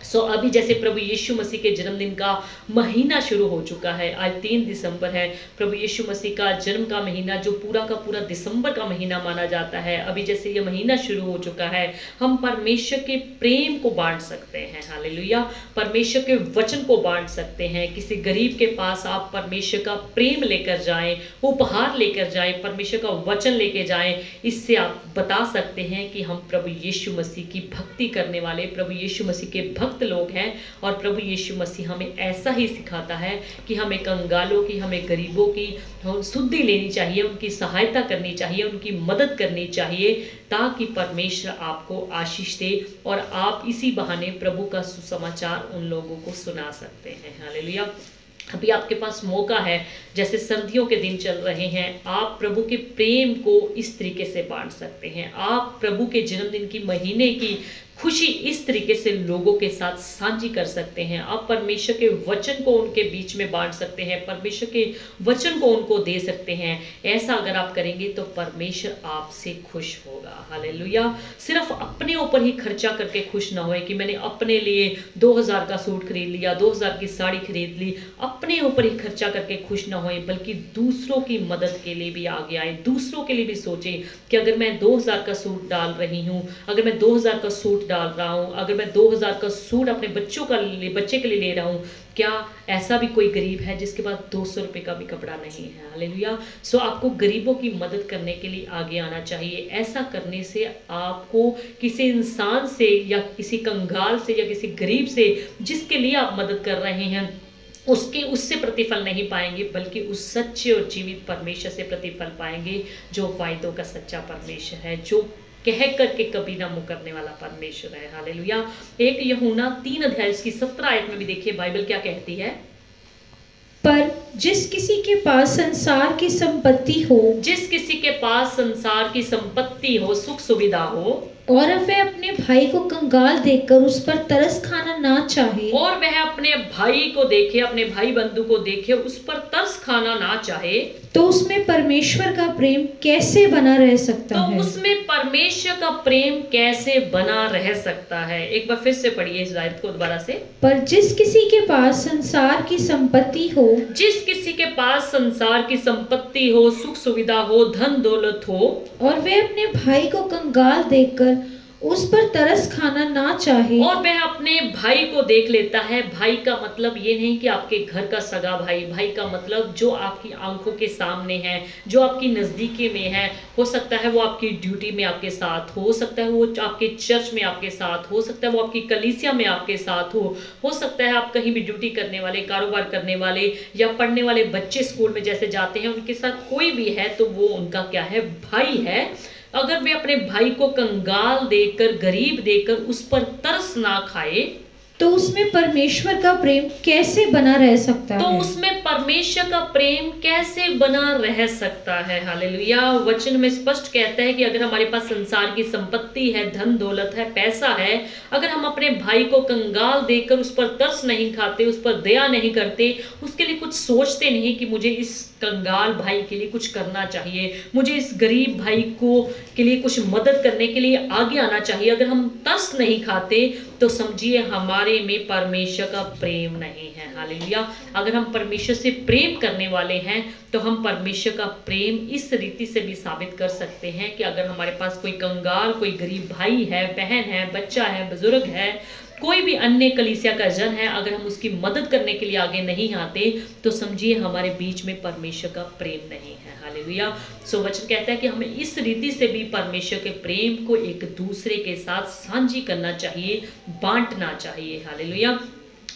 सो अभी जैसे प्रभु यीशु मसीह के जन्मदिन का महीना शुरू हो चुका है, आज 3 दिसंबर है, प्रभु यीशु मसीह का जन्म का महीना, जो पूरा का पूरा दिसंबर का महीना माना जाता है, अभी जैसे ये महीना शुरू हो चुका है, हम परमेश्वर के प्रेम को बांट सकते हैं। हालेलुया। परमेश्वर के वचन को बांट सकते हैं। किसी गरीब के पास आप परमेश्वर का प्रेम लेकर जाएं, उपहार लेकर जाएं, परमेश्वर का वचन लेके जाएं। इससे आप बता सकते हैं कि हम प्रभु यीशु मसीह की भक्ति करने वाले, प्रभु यीशु मसीह के भक्त लोग हैं। और प्रभु यीशु मसीह हमें ऐसा ही सिखाता है कि हमें कंगालों की, हमें गरीबों की सुधि लेनी चाहिए, उनकी सहायता करनी चाहिए, उनकी मदद करनी चाहिए, ताकि परमेश्वर आपको आशीष दे और आप इसी बहाने प्रभु का सुसमाचार उन लोगों को सुना सकते हैं। हालेलुया। अभी आपके पास मौका है, जैसे सर्दियों के दिन चल रहे हैं, आप प्रभु के प्रेम को इस तरीके से बांट सकते हैं। आप प्रभु के जन्मदिन की, महीने की खुशी इस तरीके से लोगों के साथ साझी कर सकते हैं। आप परमेश्वर के वचन को उनके बीच में बांट सकते हैं, परमेश्वर के वचन को उनको दे सकते हैं। ऐसा अगर आप करेंगे तो परमेश्वर आपसे खुश होगा। हालेलुया। सिर्फ अपने ऊपर ही खर्चा करके खुश ना होए कि मैंने अपने लिए 2000 का सूट खरीद लिया, 2000 की साड़ी खरीद ली। अपने ऊपर ही खर्चा करके खुश ना होए, बल्कि दूसरों की मदद के लिए भी आगे आए, दूसरों के लिए भी सोचे कि अगर मैं 2000 का सूट डाल रही हूँ, अगर मैं 2000 का सूट डाल रहा हूँ, अगर मैं 2000 का सूट अपने बच्चे के लिए ले रहा हूँ, क्या ऐसा भी कोई गरीब है जिसके पास 200 रुपए का भी कपड़ा नहीं है? हालेलुया। सो आपको गरीबों की मदद करने के लिए आगे आना चाहिए। ऐसा करने से आपको किसी इंसान से या किसी कंगाल से या किसी गरीब से जिसके लिए आप मदद कर रहे हैं उससे प्रतिफल नहीं पाएंगे, बल्कि उस सच्चे और जीवित परमेश्वर से प्रतिफल पाएंगे जो वायदों का सच्चा परमेश्वर है, जो कह करके कभी ना मुकरने वाला परमेश्वर है। हालेलुया। एक यूहन्ना 3 अध्याय इसकी 17 आयत में भी देखिए बाइबल क्या कहती है। पर जिस किसी के पास संसार की संपत्ति हो, जिस किसी के पास संसार की संपत्ति हो, सुख सुविधा हो, और वह अपने भाई को कंगाल देखकर उस पर तरस खाना ना चाहे, और वह अपने भाई को देखे, अपने भाई बंधु को देखे, उस पर तरस खाना ना चाहे, तो उसमें परमेश्वर का प्रेम कैसे बना रह सकता है? तो उसमें परमेश्वर का प्रेम कैसे बना रह सकता है? एक बार फिर से पढ़िए इस आयत को दोबारा से। पर जिस किसी के पास संसार की संपत्ति हो, जिस किसी के पास संसार की संपत्ति हो, सुख सुविधा हो, धन दौलत हो, और वह अपने भाई को कंगाल देखकर उस पर तरस खाना ना चाहे, और वह अपने भाई को देख लेता है। भाई का मतलब ये नहीं कि आपके घर का सगा भाई, भाई का मतलब जो आपकी आंखों के सामने है, जो आपकी नजदीकी में है। हो सकता है वो आपकी ड्यूटी में आपके साथ हो सकता है वो आपके चर्च में आपके साथ हो सकता है वो आपकी कलीसिया में आपके साथ हो सकता है आप कहीं भी ड्यूटी करने वाले, कारोबार करने वाले या पढ़ने वाले बच्चे स्कूल में जैसे जाते हैं, उनके साथ कोई भी है तो वो उनका क्या है? भाई है। अगर वे अपने भाई को कंगाल देखकर, गरीब देखकर उस पर तरस ना खाए, तो उसमें परमेश्वर का प्रेम कैसे बना रह सकता तो है? उसमें परमेश्वर का प्रेम कैसे बना रह सकता है? हालेलुया। वचन में स्पष्ट कहता है कि अगर हमारे पास संसार की संपत्ति है, धन दौलत है, पैसा है, अगर हम अपने भाई को कंगाल देखकर उस पर तरस नहीं खाते, उस पर दया नहीं करते, उसके लिए कुछ सोचते नहीं कि मुझे इस कंगाल भाई के लिए कुछ करना चाहिए, मुझे इस गरीब भाई को के लिए कुछ मदद करने के लिए आगे आना चाहिए, अगर हम तरस नहीं खाते तो समझिए हमारे में परमेश्वर का प्रेम नहीं है। हालेलुया। अगर हम परमेश्वर से प्रेम करने वाले हैं तो हम परमेश्वर का प्रेम इस रीति से भी साबित कर सकते हैं कि अगर हमारे पास कोई कंगाल, कोई गरीब भाई है, बहन है, बच्चा है, बुजुर्ग है, कोई भी अन्य कलीसिया का जन है, अगर हम उसकी मदद करने के लिए आगे नहीं आते तो समझिए हमारे बीच में परमेश्वर का प्रेम नहीं है। हालेलुया। सो वचन कहता है कि हमें इस रीति से भी परमेश्वर के प्रेम को एक दूसरे के साथ साझी करना चाहिए, बांटना चाहिए। हालेलुया।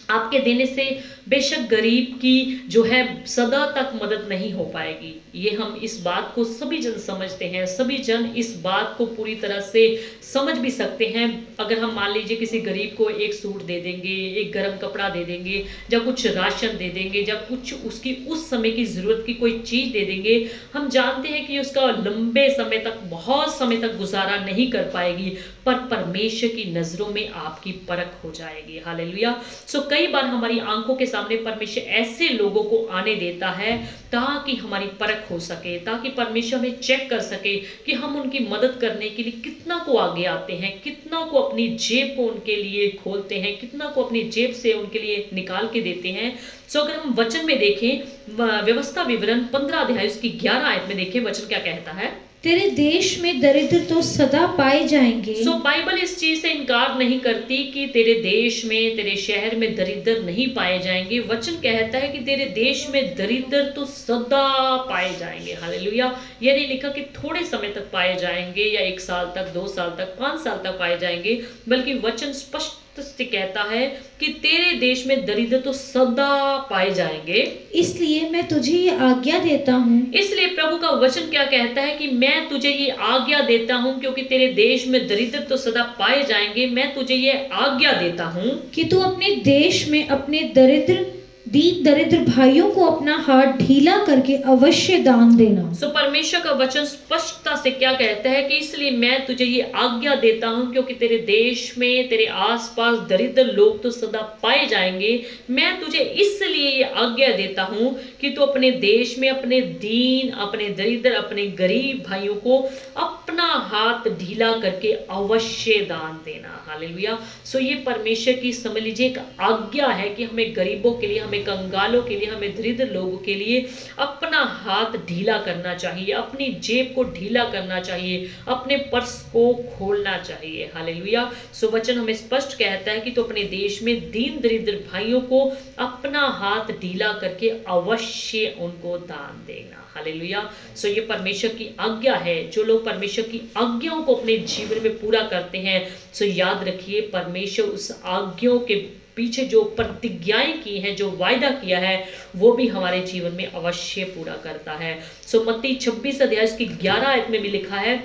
आपके देने से बेशक गरीब की जो है सदा तक मदद नहीं हो पाएगी, ये हम इस बात को सभी जन समझते हैं, सभी जन इस बात को पूरी तरह से समझ भी सकते हैं। अगर हम मान लीजिए किसी गरीब को एक सूट दे देंगे, एक गर्म कपड़ा दे देंगे, या कुछ राशन दे देंगे, या कुछ उसकी उस समय की जरूरत की कोई चीज दे देंगे, हम जानते हैं कि उसका लंबे समय तक, बहुत समय तक गुजारा नहीं कर पाएगी, पर परमेश्वर की नजरों में आपकी परख हो जाएगी। हालेलुया। सो कई बार हमारी आंखों के सामने परमेश्वर ऐसे लोगों को आने देता है ताकि हमारी परख हो सके, ताकि परमेश्वर हमें चेक कर सके कि हम उनकी मदद करने के लिए कितना को आगे आते हैं, कितना को अपनी जेब को उनके लिए खोलते हैं, कितना को अपनी जेब से उनके लिए निकाल के देते हैं। सो अगर हम वचन में देखें, व्यवस्था विवरण 15 अध्याय उसकी 11 आयत में देखें, वचन क्या कहता है। तेरे देश में दरिद्र तो सदा पाए जाएंगे। सो बाइबल इस चीज से इनकार नहीं करती कि तेरे देश में, तेरे शहर में दरिद्र नहीं पाए जाएंगे। वचन कहता है कि तेरे देश में दरिद्र तो सदा पाए जाएंगे। हालेलुया। ये नहीं लिखा कि थोड़े समय तक पाए जाएंगे या 1 साल तक, 2 साल तक, 5 साल तक पाए जाएंगे, बल्कि वचन स्पष्ट से कहता है कि तेरे देश में दरिद्र तो सदा पाए जाएंगे। इसलिए मैं तुझे ये आज्ञा देता हूँ, इसलिए प्रभु का वचन क्या कहता है कि मैं तुझे ये आज्ञा देता हूँ, क्योंकि तेरे देश में दरिद्र तो सदा पाए जाएंगे, मैं तुझे ये आज्ञा देता हूँ कि तू अपने देश में अपने दरिद्र दीन दरिद्र भाइयों को अपना हाथ ढीला करके अवश्य दान देना। सो परमेश्वर का वचन स्पष्टता से क्या कहता है कि इसलिए मैं तुझे ये आज्ञा देता हूं, क्योंकि तेरे देश में तेरे आसपास दरिद्र लोग तो सदा पाए जाएंगे। मैं तुझे इसलिए ये आज्ञा देता हूं कि तू अपने देश में अपने दीन, अपने दरिद्र, अपने गरीब भाइयों को अपना हाथ ढीला करके अवश्य दान देना। हालेलुया। सो ये परमेश्वर की समझ लीजिए एक आज्ञा है कि हमें गरीबों के लिए, हमें कंगालों के लिए, हमें दरिद्र लोगों के लिए अपना हाथ ढीला करना चाहिए, अपनी जेब को ढीला करना चाहिए, अपने पर्स को खोलना चाहिए। हालेलुया। सो वचन हमें स्पष्ट कहता है कि तो अपने देश में दीन दरिद्र भाइयों को अपना हाथ ढीला करके अवश्य उनको दान देना। हालेलुया। सो ये परमेश्वर की आज्ञा है। जो लोग परमेश्वर की आज्ञाओं को अपने जीवन में पूरा करते हैं, सो याद रखिए परमेश्वर उस आज्ञाओं के पीछे जो प्रतिज्ञाएं की हैं, जो वायदा किया है, वो भी हमारे जीवन में अवश्य पूरा करता है। सो मत्ती 26 अध्याय की 11 आयत में भी लिखा है,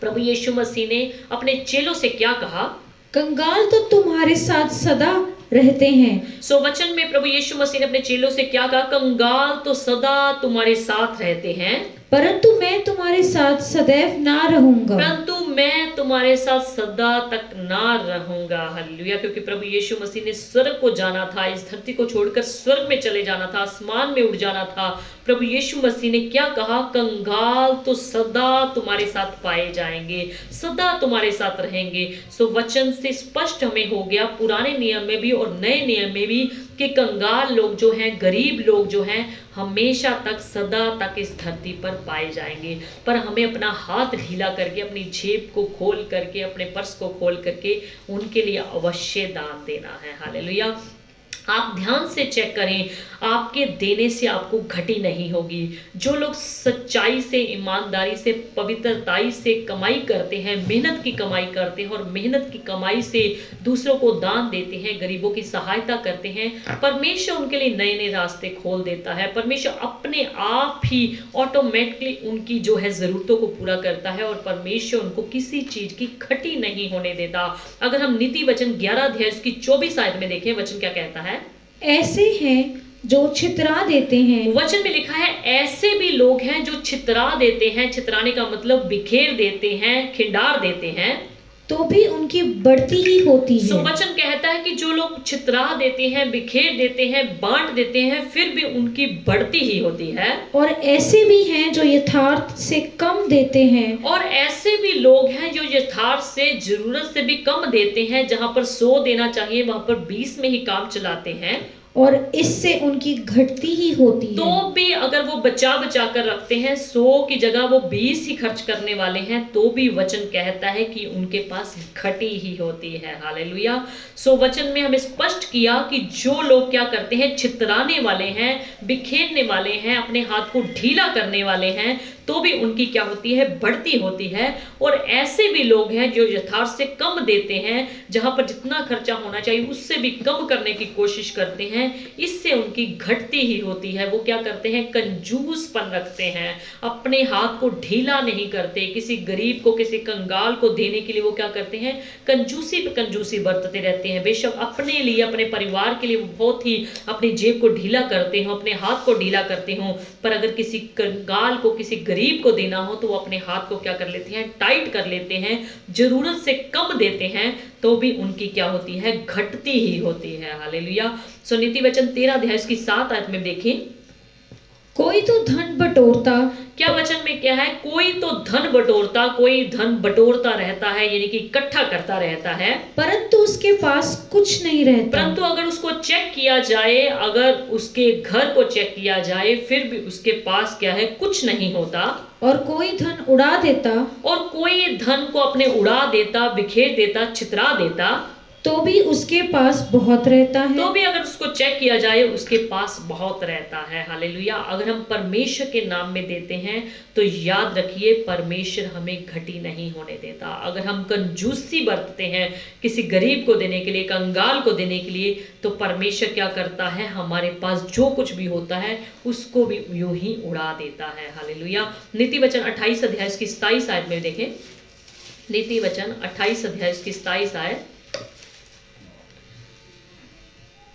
प्रभु यीशु मसीह ने अपने चेलों से क्या कहा? कंगाल तो तुम्हारे साथ सदा रहते हैं। सो वचन में प्रभु यीशु मसीह ने अपने चेलों से क्या कहा? कंगाल तो सदा तुम्हारे साथ रहते हैं, परंतु मैं तुम्हारे साथ सदैव ना रहूंगा। परंतु मैं तुम्हारे साथ सदा तक ना रहूंगा। हालेलुया। क्योंकि प्रभु यीशु मसीह ने स्वर्ग को जाना था, इस धरती को छोड़कर स्वर्ग में चले जाना था, आसमान में उड़ जाना था। प्रभु यीशु मसीह ने क्या कहा? कंगाल तो सदा तुम्हारे साथ पाए जाएंगे, सदा तुम्हारे साथ रहेंगे। सो वचन से स्पष्ट हमें हो गया पुराने नियम में भी और नए नियम में भी कि कंगाल लोग जो हैं, गरीब लोग जो हैं, हमेशा तक, सदा तक इस धरती पर पाए जाएंगे। पर हमें अपना हाथ ढीला करके, अपनी जेब को खोल करके, अपने पर्स को खोल करके उनके लिए अवश्य दान देना है। हालेलुया। आप ध्यान से चेक करें, आपके देने से आपको घटी नहीं होगी। जो लोग सच्चाई से, ईमानदारी से, पवित्रताई से कमाई करते हैं, मेहनत की कमाई करते हैं और मेहनत की कमाई से दूसरों को दान देते हैं, गरीबों की सहायता करते हैं, परमेश्वर उनके लिए नए नए रास्ते खोल देता है। परमेश्वर अपने आप ही ऑटोमेटिकली उनकी जो है जरूरतों को पूरा करता है और परमेश्वर उनको किसी चीज की घटी नहीं होने देता। अगर हम नीति वचन 11 अध्याय की 24 आयत में देखें, वचन क्या कहता है? ऐसे हैं जो छितरा देते हैं। वचन में लिखा है ऐसे भी लोग हैं जो छितरा देते हैं। छितराने का मतलब बिखेर देते हैं, खिंडार देते हैं, तो भी उनकी बढ़ती ही होती है। सो वचन कहता है कि जो लोग छितरा देते हैं, बिखेर देते हैं, बांट देते हैं, फिर भी उनकी बढ़ती ही होती है। और ऐसे भी हैं जो यथार्थ से कम देते हैं। और ऐसे भी लोग हैं जो यथार्थ से, जरूरत से भी कम देते हैं। जहां पर 100 देना चाहिए वहां पर 20 में ही काम चलाते हैं, और इससे उनकी घटती ही होती है। तो भी अगर वो बचा बचा कर रखते हैं, 100 की जगह वो 20 ही खर्च करने वाले हैं, तो भी वचन कहता है कि उनके पास घटी ही होती है। हालेलुया। सो वचन में हमें स्पष्ट किया कि जो लोग क्या करते हैं, छितराने वाले हैं, बिखेरने वाले हैं, अपने हाथ को ढीला करने वाले हैं, तो भी उनकी क्या होती है? बढ़ती होती है। और ऐसे भी लोग हैं जो यथार्थ से कम देते हैं, जहां पर जितना खर्चा होना चाहिए उससे भी कम करने की कोशिश करते हैं, इससे उनकी घटती ही होती है। वो क्या करते हैं? कंजूसपन रखते हैं, अपने हाथ को ढीला नहीं करते। किसी गरीब को, किसी कंगाल को देने के लिए वो क्या करते हैं? कंजूसी पे कंजूसी बरतते रहते हैं। बेशक अपने लिए, अपने परिवार के लिए वो बहुत ही अपनी जेब को ढीला करते हो, अपने हाथ को ढीला करते हो, पर अगर किसी कंगाल को, किसी गरीब को देना हो तो वो अपने हाथ को क्या कर लेते हैं? टाइट कर लेते हैं, जरूरत से कम देते हैं, तो भी उनकी क्या होती है? घटती ही होती है। हालेलुया। सो नीति वचन 13 अध्याय की 7 आयत में देखें, कोई तो धन बटोरता। क्या वचन में क्या है? कोई तो धन बटोरता, कोई धन बटोरता रहता है, यानी कि इकट्ठा करता रहता है, परंतु उसके पास कुछ नहीं रहता। परंतु अगर उसको चेक किया जाए, अगर उसके घर को चेक किया जाए, फिर भी उसके पास क्या है? कुछ नहीं होता। और कोई धन उड़ा देता, और कोई धन को अपने उड़ा देता, बिखेर देता, छितरा देता, तो भी उसके पास बहुत रहता है। तो भी अगर उसको चेक किया जाए उसके पास बहुत रहता है। हालेलुया। अगर हम परमेश्वर के नाम में देते हैं तो याद रखिए परमेश्वर हमें घटी नहीं होने देता। अगर हम कंजूसी बरतते हैं किसी गरीब को देने के लिए, कंगाल को देने के लिए, तो परमेश्वर क्या करता है? हमारे पास जो कुछ भी होता है उसको भी यूं ही उड़ा देता है। हालेलुया। नीति वचन 28 अध्याय की 27 आयत में देखें, नीति वचन 28 अध्याय की 27 आयत,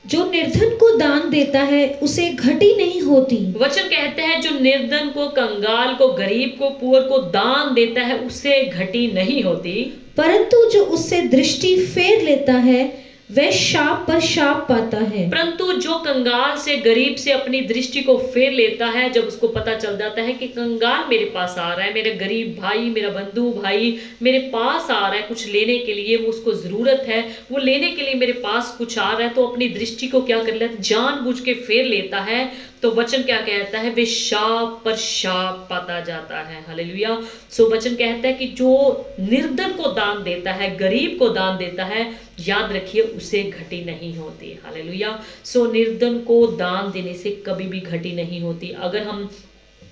जो निर्धन को दान देता है उसे घटी नहीं होती। वचन कहते हैं जो निर्धन को, कंगाल को, गरीब को, पुअर को दान देता है उसे घटी नहीं होती, परंतु जो उससे दृष्टि फेर लेता है वह शाप पर शाप पाता है। परंतु जो कंगाल से, गरीब से अपनी दृष्टि को फेर लेता है, जब उसको पता चल जाता है कि कंगाल मेरे पास आ रहा है, मेरा गरीब भाई, मेरा बंधु भाई मेरे पास आ रहा है कुछ लेने के लिए, वो उसको जरूरत है, वो लेने के लिए मेरे पास कुछ आ रहा है, तो अपनी दृष्टि को क्या कर लेता है, जानबूझ के फेर लेता है, तो वचन क्या कहता है, वे शाप पर शाप पाता जाता है। हालेलुया। सो वचन कहता है कि जो निर्धन को दान देता है, गरीब को दान देता है, याद रखिए उसे घटी नहीं होती। हालेलुया। सो निर्धन को दान देने से कभी भी घटी नहीं होती। अगर हम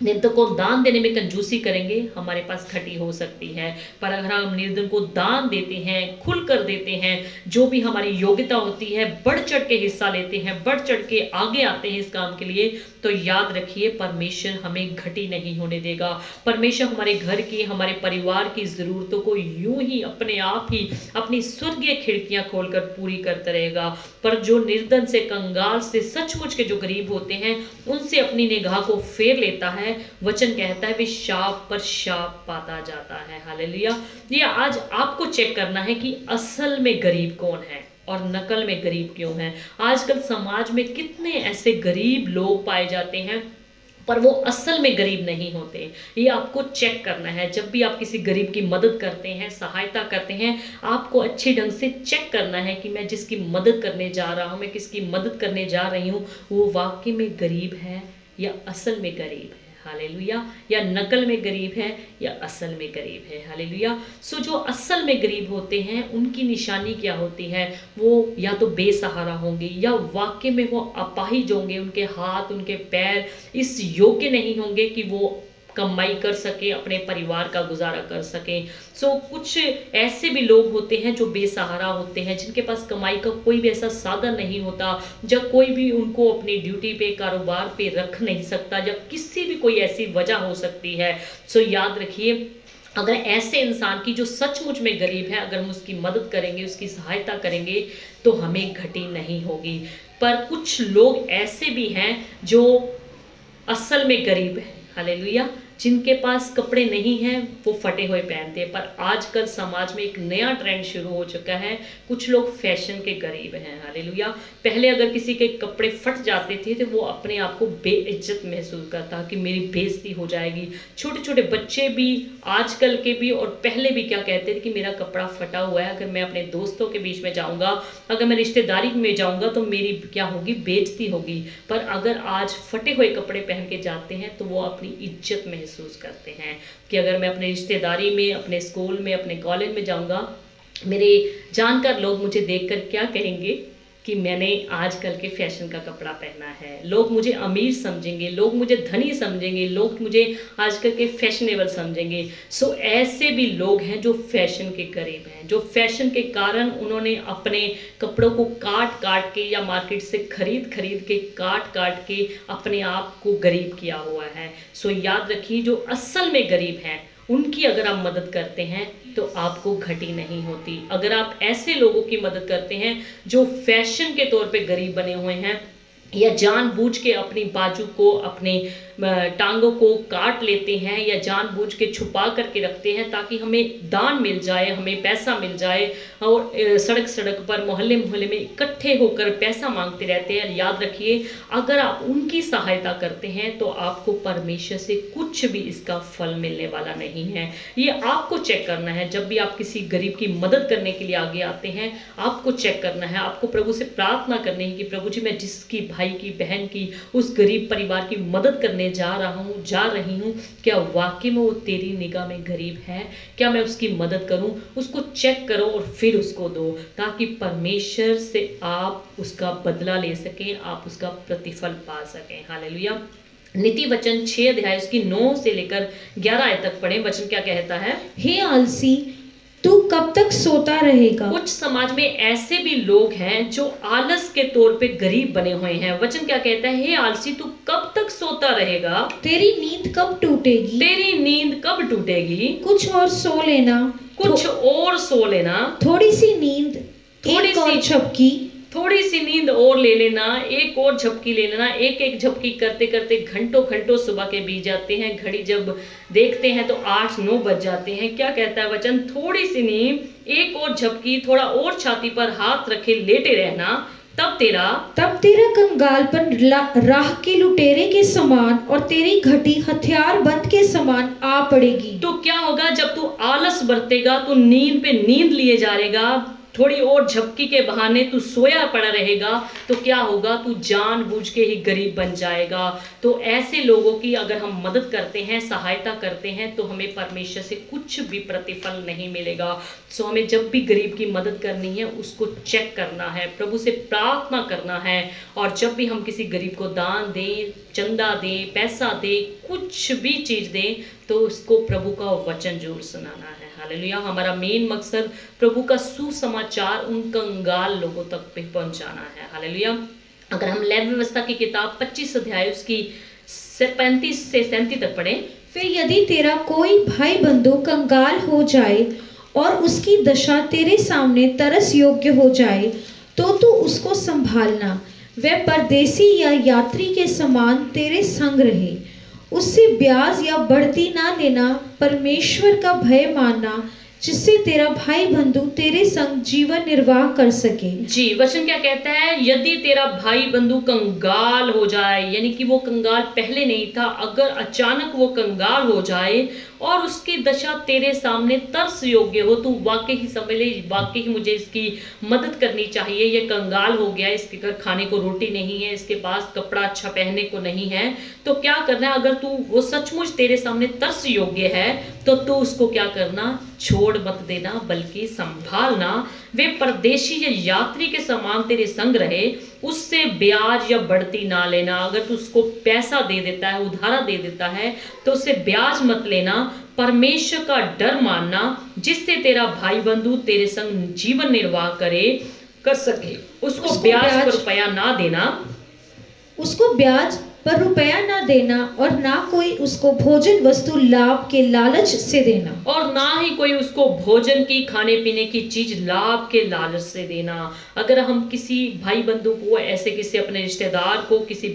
निर्धन को दान देने में कंजूसी करेंगे, हमारे पास घटी हो सकती है, पर अगर हम निर्धन को दान देते हैं, खुल कर देते हैं, जो भी हमारी योग्यता होती है, बढ़ चढ़ के हिस्सा लेते हैं, बढ़ चढ़ के आगे आते हैं इस काम के लिए, तो याद रखिए परमेश्वर हमें घटी नहीं होने देगा। परमेश्वर हमारे घर की, हमारे परिवार की जरूरतों को यूं ही अपने आप ही अपनी स्वर्गीय खिड़कियां खोलकर पूरी करता रहेगा। पर जो निर्धन से, कंगाल से, सचमुच के जो गरीब होते हैं, उनसे अपनी निगाह को फेर लेता है, वचन कहता है वे शाप पर शाप पाता जाता है। हालेलुया। ये आज आपको चेक करना है कि असल में गरीब कौन है और नकल में गरीब क्यों है। आजकल समाज में कितने ऐसे गरीब लोग पाए जाते हैं पर वो असल में गरीब नहीं होते। ये आपको चेक करना है। जब भी आप किसी गरीब की मदद करते हैं, सहायता करते हैं, आपको अच्छे ढंग से चेक करना है कि मैं जिसकी मदद करने जा रहा हूँ, मैं किसकी मदद करने जा रही हूँ, वो वाकई में गरीब है या असल में गरीब है। हालेलुया। या नकल में गरीब है या असल में गरीब है। हालेलुया। सो जो असल में गरीब होते हैं उनकी निशानी क्या होती है, वो या तो बेसहारा होंगे या वाकई में वो अपाहिज होंगे, उनके हाथ, उनके पैर इस योग्य नहीं होंगे कि वो कमाई कर सके, अपने परिवार का गुजारा कर सके। सो कुछ ऐसे भी लोग होते हैं जो बेसहारा होते हैं, जिनके पास कमाई का कोई भी ऐसा साधन नहीं होता, जब कोई भी उनको अपनी ड्यूटी पे, कारोबार पे रख नहीं सकता, जब किसी भी कोई ऐसी वजह हो सकती है। सो याद रखिए अगर ऐसे इंसान की जो सचमुच में गरीब है, अगर हम उसकी मदद करेंगे, उसकी सहायता करेंगे, तो हमें घटी नहीं होगी। पर कुछ लोग ऐसे भी हैं जो असल में गरीब है। हालेलुया। जिनके पास कपड़े नहीं हैं वो फटे हुए पहनते हैं। पर आजकल समाज में एक नया ट्रेंड शुरू हो चुका है, कुछ लोग फैशन के गरीब हैं। हालेलुया। पहले अगर किसी के कपड़े फट जाते थे तो वो अपने आप को बेइज्जत महसूस करता कि मेरी बेइज्जती हो जाएगी। छोटे छोटे बच्चे भी, आजकल के भी और पहले भी क्या कहते थे कि मेरा कपड़ा फटा हुआ है, अगर मैं अपने दोस्तों के बीच में जाऊंगा, अगर मैं रिश्तेदारी में जाऊंगा तो मेरी क्या होगी, बेइज्जती होगी। पर अगर आज फटे हुए कपड़े पहन के जाते हैं तो वो अपनी इज्जत महसूस करते हैं कि अगर मैं अपने रिश्तेदारी में, अपने स्कूल में, अपने कॉलेज में जाऊंगा, मेरे जानकार लोग मुझे देखकर क्या कहेंगे कि मैंने आजकल के फैशन का कपड़ा पहना है। लोग मुझे अमीर समझेंगे, लोग मुझे धनी समझेंगे, लोग मुझे आजकल के फैशनेबल समझेंगे। सो ऐसे भी लोग हैं जो फैशन के करीब हैं, जो फैशन के कारण उन्होंने अपने कपड़ों को काट काट के या मार्केट से खरीद खरीद के, काट काट के अपने आप को गरीब किया हुआ है। सो याद रखिए जो असल में गरीब हैं उनकी अगर आप मदद करते हैं तो आपको घटी नहीं होती। अगर आप ऐसे लोगों की मदद करते हैं जो फैशन के तौर पे गरीब बने हुए हैं या जानबूझ के अपनी बाजू को, अपने टांगों को काट लेते हैं या जानबूझ के छुपा करके रखते हैं ताकि हमें दान मिल जाए, हमें पैसा मिल जाए, और सड़क सड़क पर, मोहल्ले मोहल्ले में इकट्ठे होकर पैसा मांगते रहते हैं, याद रखिए अगर आप उनकी सहायता करते हैं तो आपको परमेश्वर से कुछ भी इसका फल मिलने वाला नहीं है। ये आपको चेक करना है। जब भी आप किसी गरीब की मदद करने के लिए आगे आते हैं, आपको चेक करना है, आपको प्रभु से प्रार्थना करनी है कि प्रभु जी मैं जिसकी, भाई की, बहन की, उस गरीब परिवार की मदद करने जा रहा हूँ, जा रही हूँ, क्या वाकई में वो तेरी निगाह में गरीब है, क्या मैं उसकी मदद करूँ। उसको चेक करो और फिर उसको दो, ताकि परमेश्वर से आप उसका बदला ले सकें, आप उसका प्रतिफल पा सकें। हालेलुया। नीति वचन 6 अध्याय उसकी 9 से लेकर 11 आयत तक पढ़े। वचन क्या कहता है, हे आलसी तू कब तक सोता रहेगा। कुछ समाज में ऐसे भी लोग हैं जो आलस के तौर पे गरीब बने हुए हैं। वचन क्या कहता है, हे आलसी तू कब तक सोता रहेगा, तेरी नींद कब टूटेगी, तेरी नींद कब टूटेगी, कुछ और सो लेना, कुछ और सो लेना, थोड़ी सी नींद, थोड़ी एक और सी झपकी, थोड़ी सी नींद और ले लेना, एक और झपकी ले लेना। एक एक झपकी करते करते घंटों घंटों सुबह के बीत जाते हैं। घड़ी जब देखते हैं तो 8-9 बज जाते हैं। क्या कहता है वचन? थोड़ी सी नींद, एक और झपकी, थोड़ा और छाती पर हाथ रखे लेटे रहना, तब तेरा कंगालपन राह के लुटेरे के समान और तेरी घटी हथियार बंद के समान आ पड़ेगी। तो क्या होगा? जब तू आलस बरतेगा, तू नींद पे नींद लिए जा रहेगा, थोड़ी और झपकी के बहाने तू सोया पड़ा रहेगा, तो क्या होगा? तू जानबूझ के ही गरीब बन जाएगा। तो ऐसे लोगों की अगर हम मदद करते हैं, सहायता करते हैं, तो हमें परमेश्वर से कुछ भी प्रतिफल नहीं मिलेगा। सो हमें जब भी गरीब की मदद करनी है, उसको चेक करना है, प्रभु से प्रार्थना करना है। और जब भी हम किसी गरीब को दान दें, चंदा दें, पैसा दें, कुछ भी चीज दें, तो उसको प्रभु का वचन जरूर सुनाना है। हालेलुया। हमारा मेन मकसद प्रभु का सुसमाचार उन कंगाल लोगों तक पे पहुंचाना है। हालेलुया। अगर हम लेवी व्यवस्था की किताब 25 अध्याय उसकी 35 से 37 तक पढ़ें। फिर यदि तेरा कोई भाई बंधु कंगाल हो जाए और उसकी दशा तेरे सामने तरस योग्य हो जाए, तो तू उसको संभालना। वह परदेसी या यात्री के समान तेरे संग रहे। उससे ब्याज या बढ़ती ना लेना, परमेश्वर का भय मानना, जिससे तेरा भाई बंधु तेरे संग जीवन निर्वाह कर सके। जी, वचन क्या कहता है? यदि तेरा भाई बंधु कंगाल हो जाए, यानी कि वो कंगाल पहले नहीं था, अगर अचानक वो कंगाल हो जाए और उसकी दशा तेरे सामने तरस योग्य हो, तो वाकई ही समझ ले, वाकई ही मुझे इसकी मदद करनी चाहिए। ये कंगाल हो गया, इसके घर खाने को रोटी नहीं है, इसके पास कपड़ा अच्छा पहनने को नहीं है, तो क्या करना है? अगर तू वो सचमुच तेरे सामने तरस योग्य है, तो तू उसको क्या करना? छोड़ मत देना, बल्कि संभालना। वे परदेशी या यात्री के समान तेरे संग रहे, उससे ब्याज या बढ़ती ना लेना। अगर तू उसको पैसा दे देता है, उधारा दे देता है, तो उससे ब्याज मत लेना। परमेश्वर का डर मानना, जिससे तेरा भाई बंधु तेरे संग जीवन निर्वाह कर सके। उसको ब्याज पर रुपया ना देना, उसको ब्याज पर रुपया ना देना, और ना कोई उसको भोजन वस्तु लाभ के लालच से देना, और ना ही कोई उसको भोजन की, खाने पीने की चीज लाभ के लालच से देना। अगर हम किसी भाई बंधु को, ऐसे किसी अपने रिश्तेदार को, किसी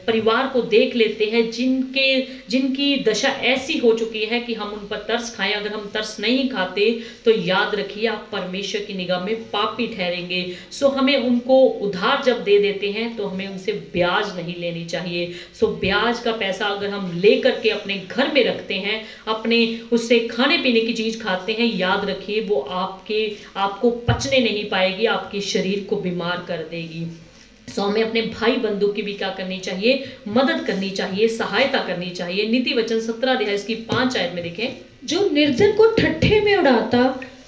परिवार को देख लेते हैं जिनकी दशा ऐसी हो चुकी है कि हम उन पर तरस खाएं, अगर हम तरस नहीं खाते, तो याद रखिए आप परमेश्वर की निगाह में पापी ठहरेंगे। सो हमें उनको उधार जब दे देते हैं, तो हमें उनसे ब्याज नहीं लेनी चाहिए। सो ब्याज का पैसा अगर हम लेकर के अपने घर में रखते हैं, अपने उससे खाने पीने की चीज खाते हैं, याद रखिए वो आपको पचने नहीं पाएगी, आपके शरीर को बीमार कर देगी। सो हमें अपने भाई बंधु की भी क्या करनी चाहिए? मदद करनी चाहिए, सहायता करनी चाहिए। नीति वचन 17 अध्याय इसकी 5 आयत में देखें। जो निर्धन को ठट्ठे में उड़ाता,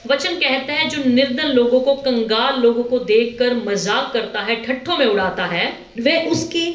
वचन कहता है जो निर्धन लोगों को, कंगाल लोगों को देखकर मजाक करता है, ठट्ठों में उड़ाता है, वह उसके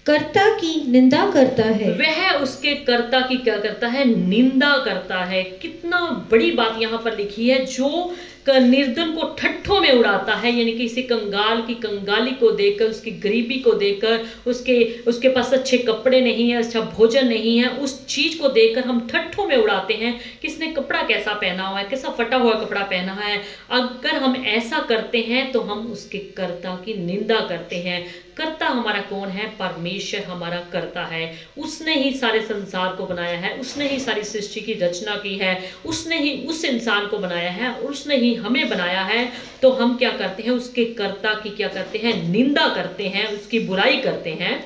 कर्ता की निंदा करता है। वह उसके कर्ता की क्या करता है? निंदा करता है। कितना बड़ी बात यहाँ पर लिखी है। जो निर्धन को ठट्ठों में उड़ाता है, यानी कि किसी कंगाल की कंगाली को देखकर, उसकी गरीबी को देखकर, उसके पास अच्छे कपड़े नहीं है, अच्छा भोजन नहीं है, उस चीज को देखकर हम ठट्ठों में उड़ाते हैं। किसने कपड़ा कैसा पहना हुआ है, कैसा फटा हुआ कपड़ा पहना है। अगर हम ऐसा करते हैं तो हम उसके कर्ता की निंदा करते हैं। कर्ता हमारा कौन है? परमेश्वर हमारा कर्ता है। उसने ही सारे संसार को बनाया है, उसने ही सारी सृष्टि की रचना की है, उसने ही उस इंसान को बनाया है, उसने ही हमें बनाया है। तो हम क्या करते हैं? उसके कर्ता की क्या करते हैं? निंदा करते हैं, उसकी बुराई करते हैं।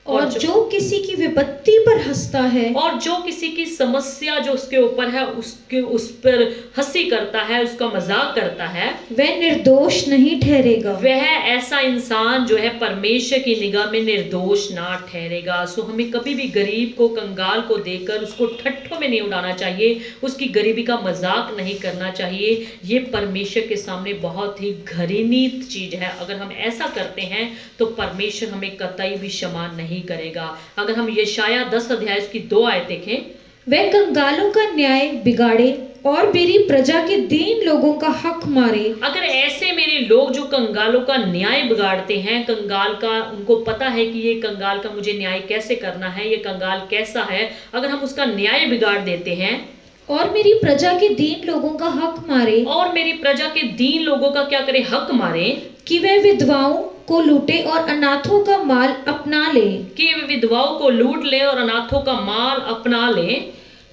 और जो किसी की विपत्ति पर हंसता है, और जो किसी की समस्या जो उसके ऊपर है, उस पर हंसी करता है, उसका मजाक करता है, वह निर्दोष नहीं ठहरेगा। वह ऐसा इंसान जो है परमेश्वर की निगाह में निर्दोष ना ठहरेगा। सो हमें कभी भी गरीब को, कंगाल को देखकर उसको ठट्ठों में नहीं उड़ाना चाहिए, उसकी गरीबी का मजाक नहीं करना चाहिए। ये परमेश्वर के सामने बहुत ही घृणित चीज है। अगर हम ऐसा करते हैं तो परमेश्वर हमें कतई भी क्षमा नहीं करेगा। अगर हम यशाया 10 अध्याय की 2 आयत देखें। वह कंगालों का न्याय बिगाड़े और मेरी प्रजा के दीन लोगों का हक मारे। अगर ऐसे मेरे लोग जो कंगालों का न्याय बिगाड़ते हैं, कंगाल का उनको पता है कि ये कंगाल का मुझे न्याय कैसे करना है, ये कंगाल कैसा है, अगर हम उसका न्याय बिगाड़ देते हैं, और मेरी प्रजा के दीन लोगों का हक मारे, और मेरी प्रजा के दीन लोगों का क्या करे? हक मारे, कि वह विधवाओं को लूटे और अनाथों का माल अपना ले, कि वे विधवाओं को लूट ले और अनाथों का माल अपना ले,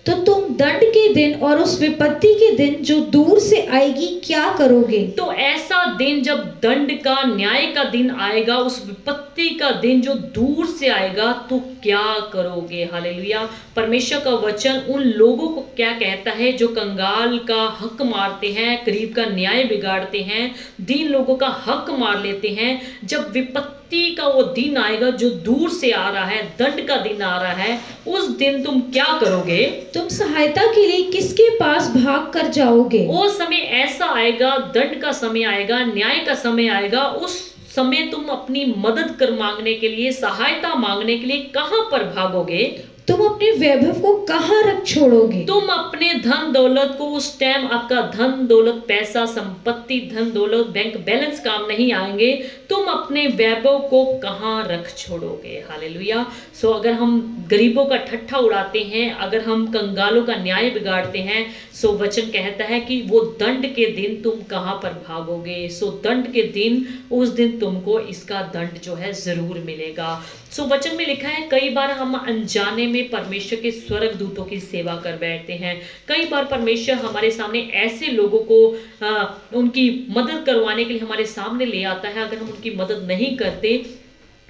तो तुम दंड के दिन और उस विपत्ति के दिन जो दूर से आएगी क्या करोगे? तो ऐसा दिन जब दंड का, न्याय का दिन आएगा, उस विपत्ति का दिन जो दूर से आएगा, तो क्या करोगे? हालेलुया। परमेश्वर का वचन उन लोगों को क्या कहता है जो कंगाल का हक मारते हैं, गरीब का न्याय बिगाड़ते हैं, दीन लोगों का हक मार लेते हैं। जब विपत्ति का वो दिन आएगा जो दूर से आ रहा है, दंड का दिन आ रहा है, उस दिन तुम क्या करोगे? तुम सहायता के लिए किसके पास भाग कर जाओगे? वो समय ऐसा आएगा, दंड का समय आएगा, न्याय का समय आएगा, उस समय तुम अपनी मदद कर मांगने के लिए, सहायता मांगने के लिए कहां पर भागोगे? तुम अपने वैभव को कहाँ रख छोड़ोगे? तुम अपने धन दौलत को, उस टाइम आपका धन दौलत, पैसा, संपत्ति, धन दौलत, बैंक बैलेंस काम नहीं आएंगे। तुम अपने वैभव को कहाँ रख छोड़ोगे? हालेलुया। सो अगर हम गरीबों का ठट्ठा उड़ाते हैं, अगर हम कंगालों का न्याय बिगाड़ते हैं, सो वचन कहता है कि वो दंड के दिन तुम कहाँ पर भागोगे? सो दंड के दिन, उस दिन तुमको इसका दंड जो है जरूर मिलेगा। सो वचन में लिखा है कई बार हम अनजाने में परमेश्वर के स्वर्ग दूतों की सेवा कर बैठते हैं। कई बार परमेश्वर हमारे सामने ऐसे लोगों को उनकी मदद करवाने के लिए हमारे सामने ले आता है। अगर हम उनकी मदद नहीं करते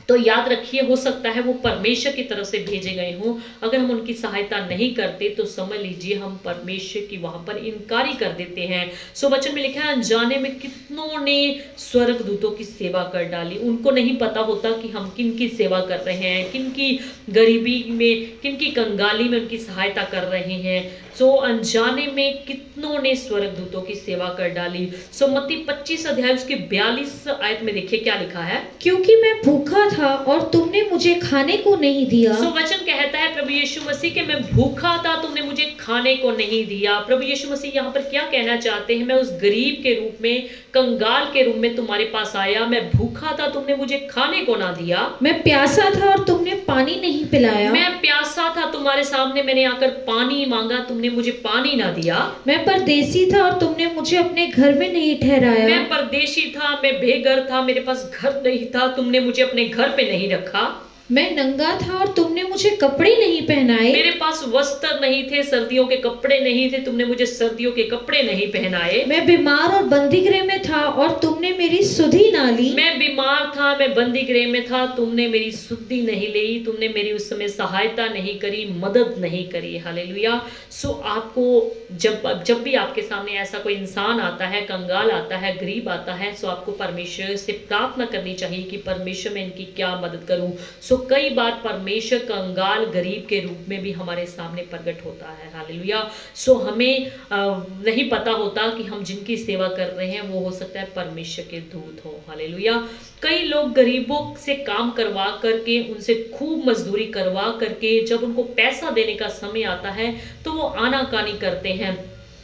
तो याद रखिए, हो सकता है वो परमेश्वर की तरफ से भेजे गए हों। अगर हम उनकी सहायता नहीं करते तो समझ लीजिए हम परमेश्वर की वहां पर इनकारी कर देते हैं। सो वचन में लिखा है अनजाने में कितनों ने स्वर्ग दूतों की सेवा कर डाली। उनको नहीं पता होता कि हम किन की सेवा कर रहे हैं, किन की गरीबी में, किन की कंगाली में उनकी सहायता कर रहे हैं। सो अनजाने में कितनों ने स्वर्ग दूतों की सेवा कर डाली। सो मत्ती 25 अध्याय उसके 42 आयत में देखिए क्या लिखा है, क्योंकि मैं भूखा था और तुमने मुझे खाने को नहीं दिया। सो वचन कहता है प्रभु यीशु मसीह के मैं भूखा था, तुमने मुझे खाने को नहीं दिया। प्रभु यीशु मसीह यहाँ पर क्या कहना चाहते हैं? मैं उस गरीब के रूप में, कंगाल के रूप में तुम्हारे पास आया। मैं भूखा था, तुमने मुझे खाने को ना दिया। मैं प्यासा था और तुमने पानी नहीं पिलाया। मैं प्यासा था, तुम्हारे सामने मैंने आकर पानी मांगा, तुमने मुझे पानी ना दिया। मैं परदेसी था और तुमने मुझे अपने घर में नहीं ठहराया। मैं परदेशी था, मैं बेघर था, मेरे पास घर नहीं था, तुमने मुझे अपने घर पे नहीं रखा। मैं नंगा था और तुमने मुझे कपड़े नहीं पहनाए। मेरे पास वस्त्र नहीं थे, सर्दियों के कपड़े नहीं थे, तुमने मुझे सर्दियों के कपड़े नहीं पहनाए। मैं बीमार और बंदीगृह में था और तुमने मेरी सुधि ना ली। मैं बीमार था, मैं बंदीगृह में था, तुमने मेरी सुधि नहीं ली, तुमने मेरी उस समय सहायता नहीं करी, मदद नहीं करी। हालेलुया। सो आपको जब भी आपके सामने ऐसा कोई इंसान आता है, कंगाल आता है, गरीब आता है, सो आपको परमेश्वर से प्रार्थना करनी चाहिए कि परमेश्वर मैं इनकी क्या मदद करूं। सो कई बार परमेश्वर कंगाल, गरीब के रूप में भी हमारे सामने प्रकट होता है। हालेलुया। सो हमें नहीं पता होता कि हम जिनकी सेवा कर रहे हैं वो हो सकता है परमेश्वर के दूत हो। हालेलुया। कई लोग गरीबों से काम करवा करके, उनसे खूब मजदूरी करवा करके, जब उनको पैसा देने का समय आता है तो वो आनाकानी करते हैं।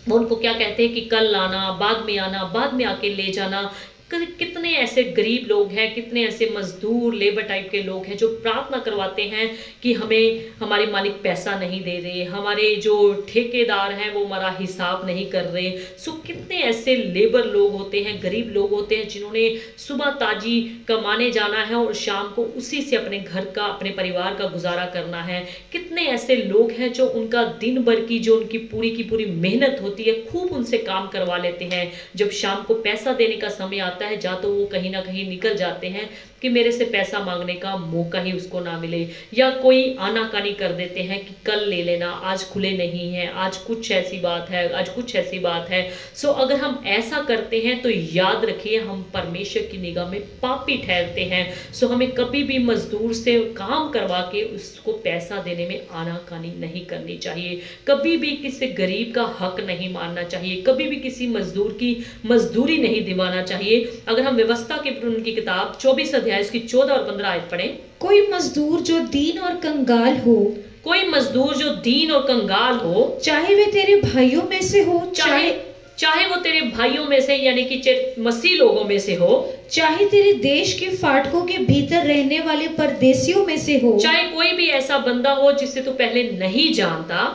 वो उनको क्या कहते हैं कि कल आना, बाद में आना, बाद में आके ले जाना। कितने ऐसे गरीब लोग हैं, कितने ऐसे मजदूर, लेबर टाइप के लोग हैं जो प्रार्थना करवाते हैं कि हमें हमारे मालिक पैसा नहीं दे रहे, हमारे जो ठेकेदार हैं वो हमारा हिसाब नहीं कर रहे। सो कितने ऐसे लेबर लोग होते हैं, गरीब लोग होते हैं जिन्होंने सुबह ताजी कमाने जाना है और शाम को उसी से अपने घर का, अपने परिवार का गुजारा करना है। कितने ऐसे लोग हैं जो उनका दिन भर की जो उनकी पूरी की पूरी मेहनत होती है, खूब उनसे काम करवा लेते हैं। जब शाम को पैसा देने का समय आता है, जा तो वो कहीं ना कहीं निकल जाते हैं कि मेरे से पैसा मांगने का मौका ही उसको ना मिले, या कोई आनाकानी कर देते हैं कि कल ले लेना, आज खुले नहीं है, आज कुछ ऐसी बात है, आज कुछ ऐसी बात है। सो अगर हम ऐसा करते हैं तो याद रखिए हम परमेश्वर की निगाह में पापी ठहरते हैं। सो हमें कभी भी मजदूर से काम करवा के उसको पैसा देने में आनाकानी नहीं करनी चाहिए। कभी भी किसी गरीब का हक नहीं मारना चाहिए, कभी भी किसी मजदूर की मजदूरी नहीं दिवाना चाहिए। अगर हम व्यवस्था के पुस्तक की किताब 24 अध्याय इसकी 14 और 15 आयत पढ़ें, कोई मजदूर जो दीन और कंगाल हो, कोई मजदूर जो दीन और कंगाल हो, चाहे वे तेरे भाइयों में से हो, चाहे वो तेरे भाइयों में से यानी कि मसीह लोगों में से हो, चाहे तेरे देश के फाटकों के भीतर रहने वाले परदेशियों में से हो, चाहे कोई भी ऐसा बंदा हो जिसे तू पहले नहीं जानता,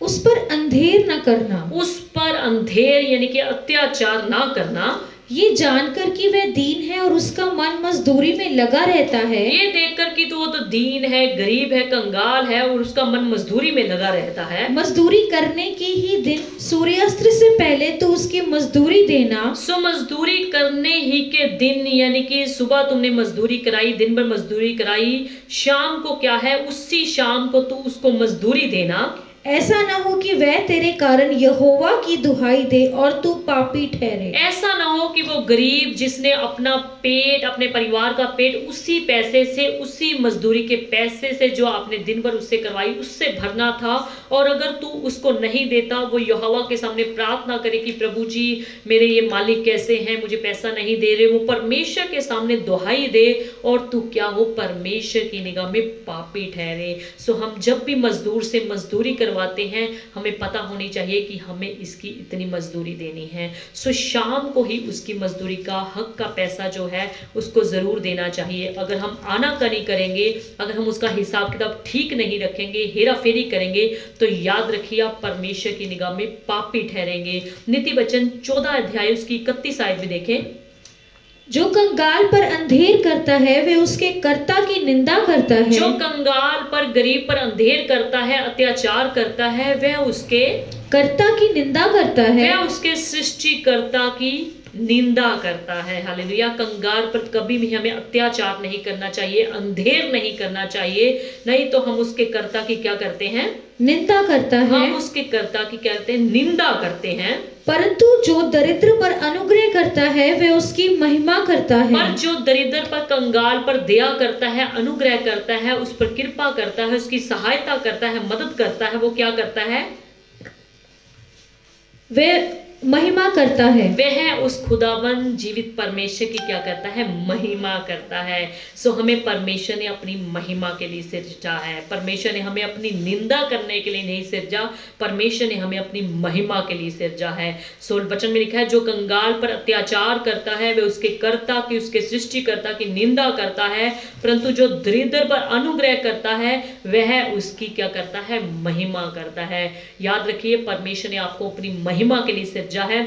उस पर अंधेर न करना, उस पर अंधेर यानी कि अत्याचार ना करना, ये जानकर कि वह दीन है और उसका मन मजदूरी में लगा रहता है, ये देखकर कि तो वो तो दीन है, गरीब है, कंगाल है और उसका मन मजदूरी में लगा रहता है। मजदूरी करने के ही दिन सूर्यास्त से पहले तो उसकी मजदूरी देना। सो मजदूरी करने ही के दिन, यानी कि सुबह तुमने मजदूरी कराई, दिन भर मजदूरी कराई, शाम को क्या है, उसी शाम को तू उसको मजदूरी देना। ऐसा न हो कि वह तेरे कारण यहोवा की दुहाई दे और तू पापी ठहरे। ऐसा ना हो कि वो गरीब जिसने अपना पेट, अपने परिवार का पेट उसी पैसे से, उसी मजदूरी के पैसे से जो आपने दिन भर उससे करवाई उससे भरना था, और अगर तू उसको नहीं देता, वो यहोवा के सामने प्रार्थना करे कि प्रभु जी मेरे ये मालिक कैसे हैं, मुझे पैसा नहीं दे रहे, वो परमेश्वर के सामने दुहाई दे और तू क्या हो, परमेश्वर की निगाह में पापी ठहरे। सो हम जब भी मजदूर से मजदूरी करवाते हैं, हमें पता होनी चाहिए कि हमें इसकी इतनी मजदूरी देनी है। सो शाम को ही उसकी मजदूरी का हक का पैसा जो है उसको जरूर देना चाहिए। अगर हम आनाकानी करेंगे, अगर हम उसका हिसाब किताब ठीक नहीं रखेंगे, हेरा फेरी करेंगे, तो याद रखिए आप परमेश्वर की निगाह में पापी ठहरेंगे। नीति वचन 14 अध्याय उसकी 31 आयत में देखें, जो कंगाल पर अंधेर करता है वह उसके कर्ता की निंदा करता है। जो कंगाल पर, गरीब पर अंधेर करता है, अत्याचार करता है, वह उसके कर्ता की निंदा करता है। वह उसके सृष्टिकर्ता की निंदा करता है। हालेलुया। कंगाल पर कभी भी हमें अत्याचार नहीं करना चाहिए, अंधेर नहीं करना चाहिए, नहीं तो हम उसके कर्ता की क्या करते हैं, निंदा करता है। हम उसके कर्ता की क्या करते हैं, निंदा करते हैं। परंतु जो दरिद्र पर अनुग्रह करता है वह उसकी महिमा करता है। पर जो दरिद्र पर, कंगाल पर दया करता है, अनुग्रह करता है, उस पर कृपा करता है, उसकी सहायता करता है, मदद करता है, वो क्या करता है, वह महिमा करता है। वह उस खुदाबंद जीवित परमेश्वर की क्या करता है, महिमा करता है। सो हमें परमेश्वर ने अपनी महिमा के लिए सृजा है, परमेश्वर ने हमें अपनी निंदा करने के लिए नहीं सृजा, परमेश्वर ने हमें अपनी महिमा के लिए सृजा है। सो वचन में लिखा है, जो कंगाल पर अत्याचार करता है वह उसके कर्ता की, उसके सृष्टिकर्ता की निंदा करता है, परंतु जो दरिद्र पर अनुग्रह करता है वह उसकी क्या करता है, महिमा करता है। याद रखिए परमेश्वर ने आपको अपनी महिमा के लिए सृजा है,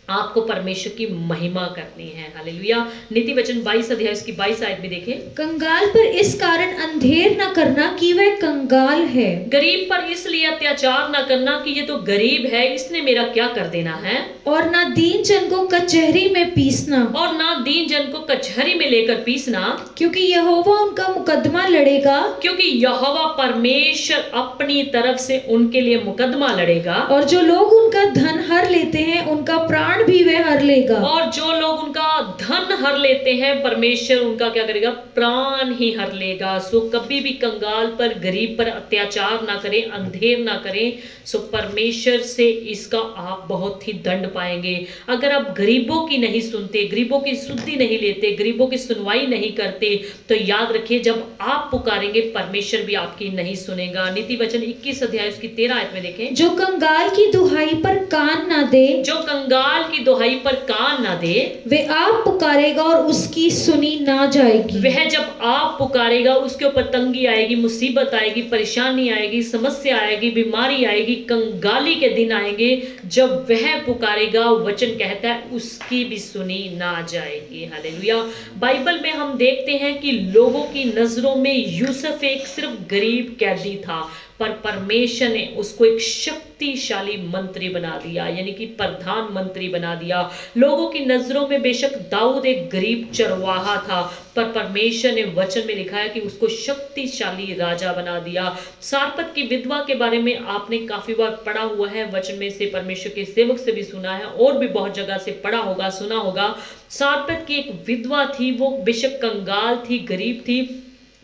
आपको परमेश्वर की महिमा करनी है। हालेलुया। नीति वचन 22 अध्याय उसकी 22 आयत में देखें, कंगाल पर इस कारण अंधेर न करना कि वह कंगाल है। गरीब पर इसलिए अत्याचार न करना कि ये तो गरीब है, इसने मेरा क्या कर देना है, और ना दीन जन को कचहरी में पीसना, और ना दीन जन को कचहरी में लेकर पीसना, क्योंकि यहोवा उनका मुकदमा लड़ेगा, क्योंकि यहोवा परमेश्वर अपनी तरफ से उनके लिए मुकदमा लड़ेगा। और जो लोग उनका धन हर लेते हैं उनका प्राण भी वह हर लेगा। और जो लोग उनका धन हर लेते हैं, परमेश्वर उनका क्या करेगा, प्राण ही हर लेगा। सो कभी भी कंगाल पर, गरीब पर अत्याचार ना करें, अंधेर ना करें। सो परमेश्वर से इसका आप बहुत ही दंड पाएंगे। अगर आप गरीबों की नहीं सुनते, गरीबों की सुधि नहीं लेते, गरीबों की सुनवाई नहीं करते, तो याद रखिए जब आप पुकारेंगे परमेश्वर भी आपकी नहीं सुनेगा। नीति वचन 21 अध्याय उसकी 13 आयत में देखें, जो कंगाल की दुहाई पर कान ना दे, जो कंगाल की दुहाई पर कान ना दे, वे आप पुकारेगा और उसकी सुनी ना जाएगी। वह जब आप पुकारेगा उसके ऊपर तंगी आएगी, मुसीबत आएगी, परेशानी आएगी, समस्या आएगी, बीमारी आएगी, कंगाली के दिन आएंगे। जब वह पुकारेगा, वचन कहता है उसकी भी सुनी ना जाएगी। हालेलुया। बाइबल में हम देखते हैं कि लोगों की नजरों में यूसुफ एक सिर्फ गरीब कैदी था, पर परमेश्वर ने उसको एक शक्तिशाली मंत्री बना दिया, यानी कि प्रधानमंत्री बना दिया। लोगों की नजरों में बेशक दाऊद एक गरीब चरवाहा था, पर परमेश्वर ने वचन में लिखा है कि उसको शक्तिशाली राजा बना दिया। सारपत की विधवा के बारे में आपने काफी बार पढ़ा हुआ है, वचन में से, परमेश्वर के सेवक से भी सुना है, और भी बहुत जगह से पढ़ा होगा, सुना होगा। सारपत की एक विधवा थी, वो बेशक कंगाल थी, गरीब थी,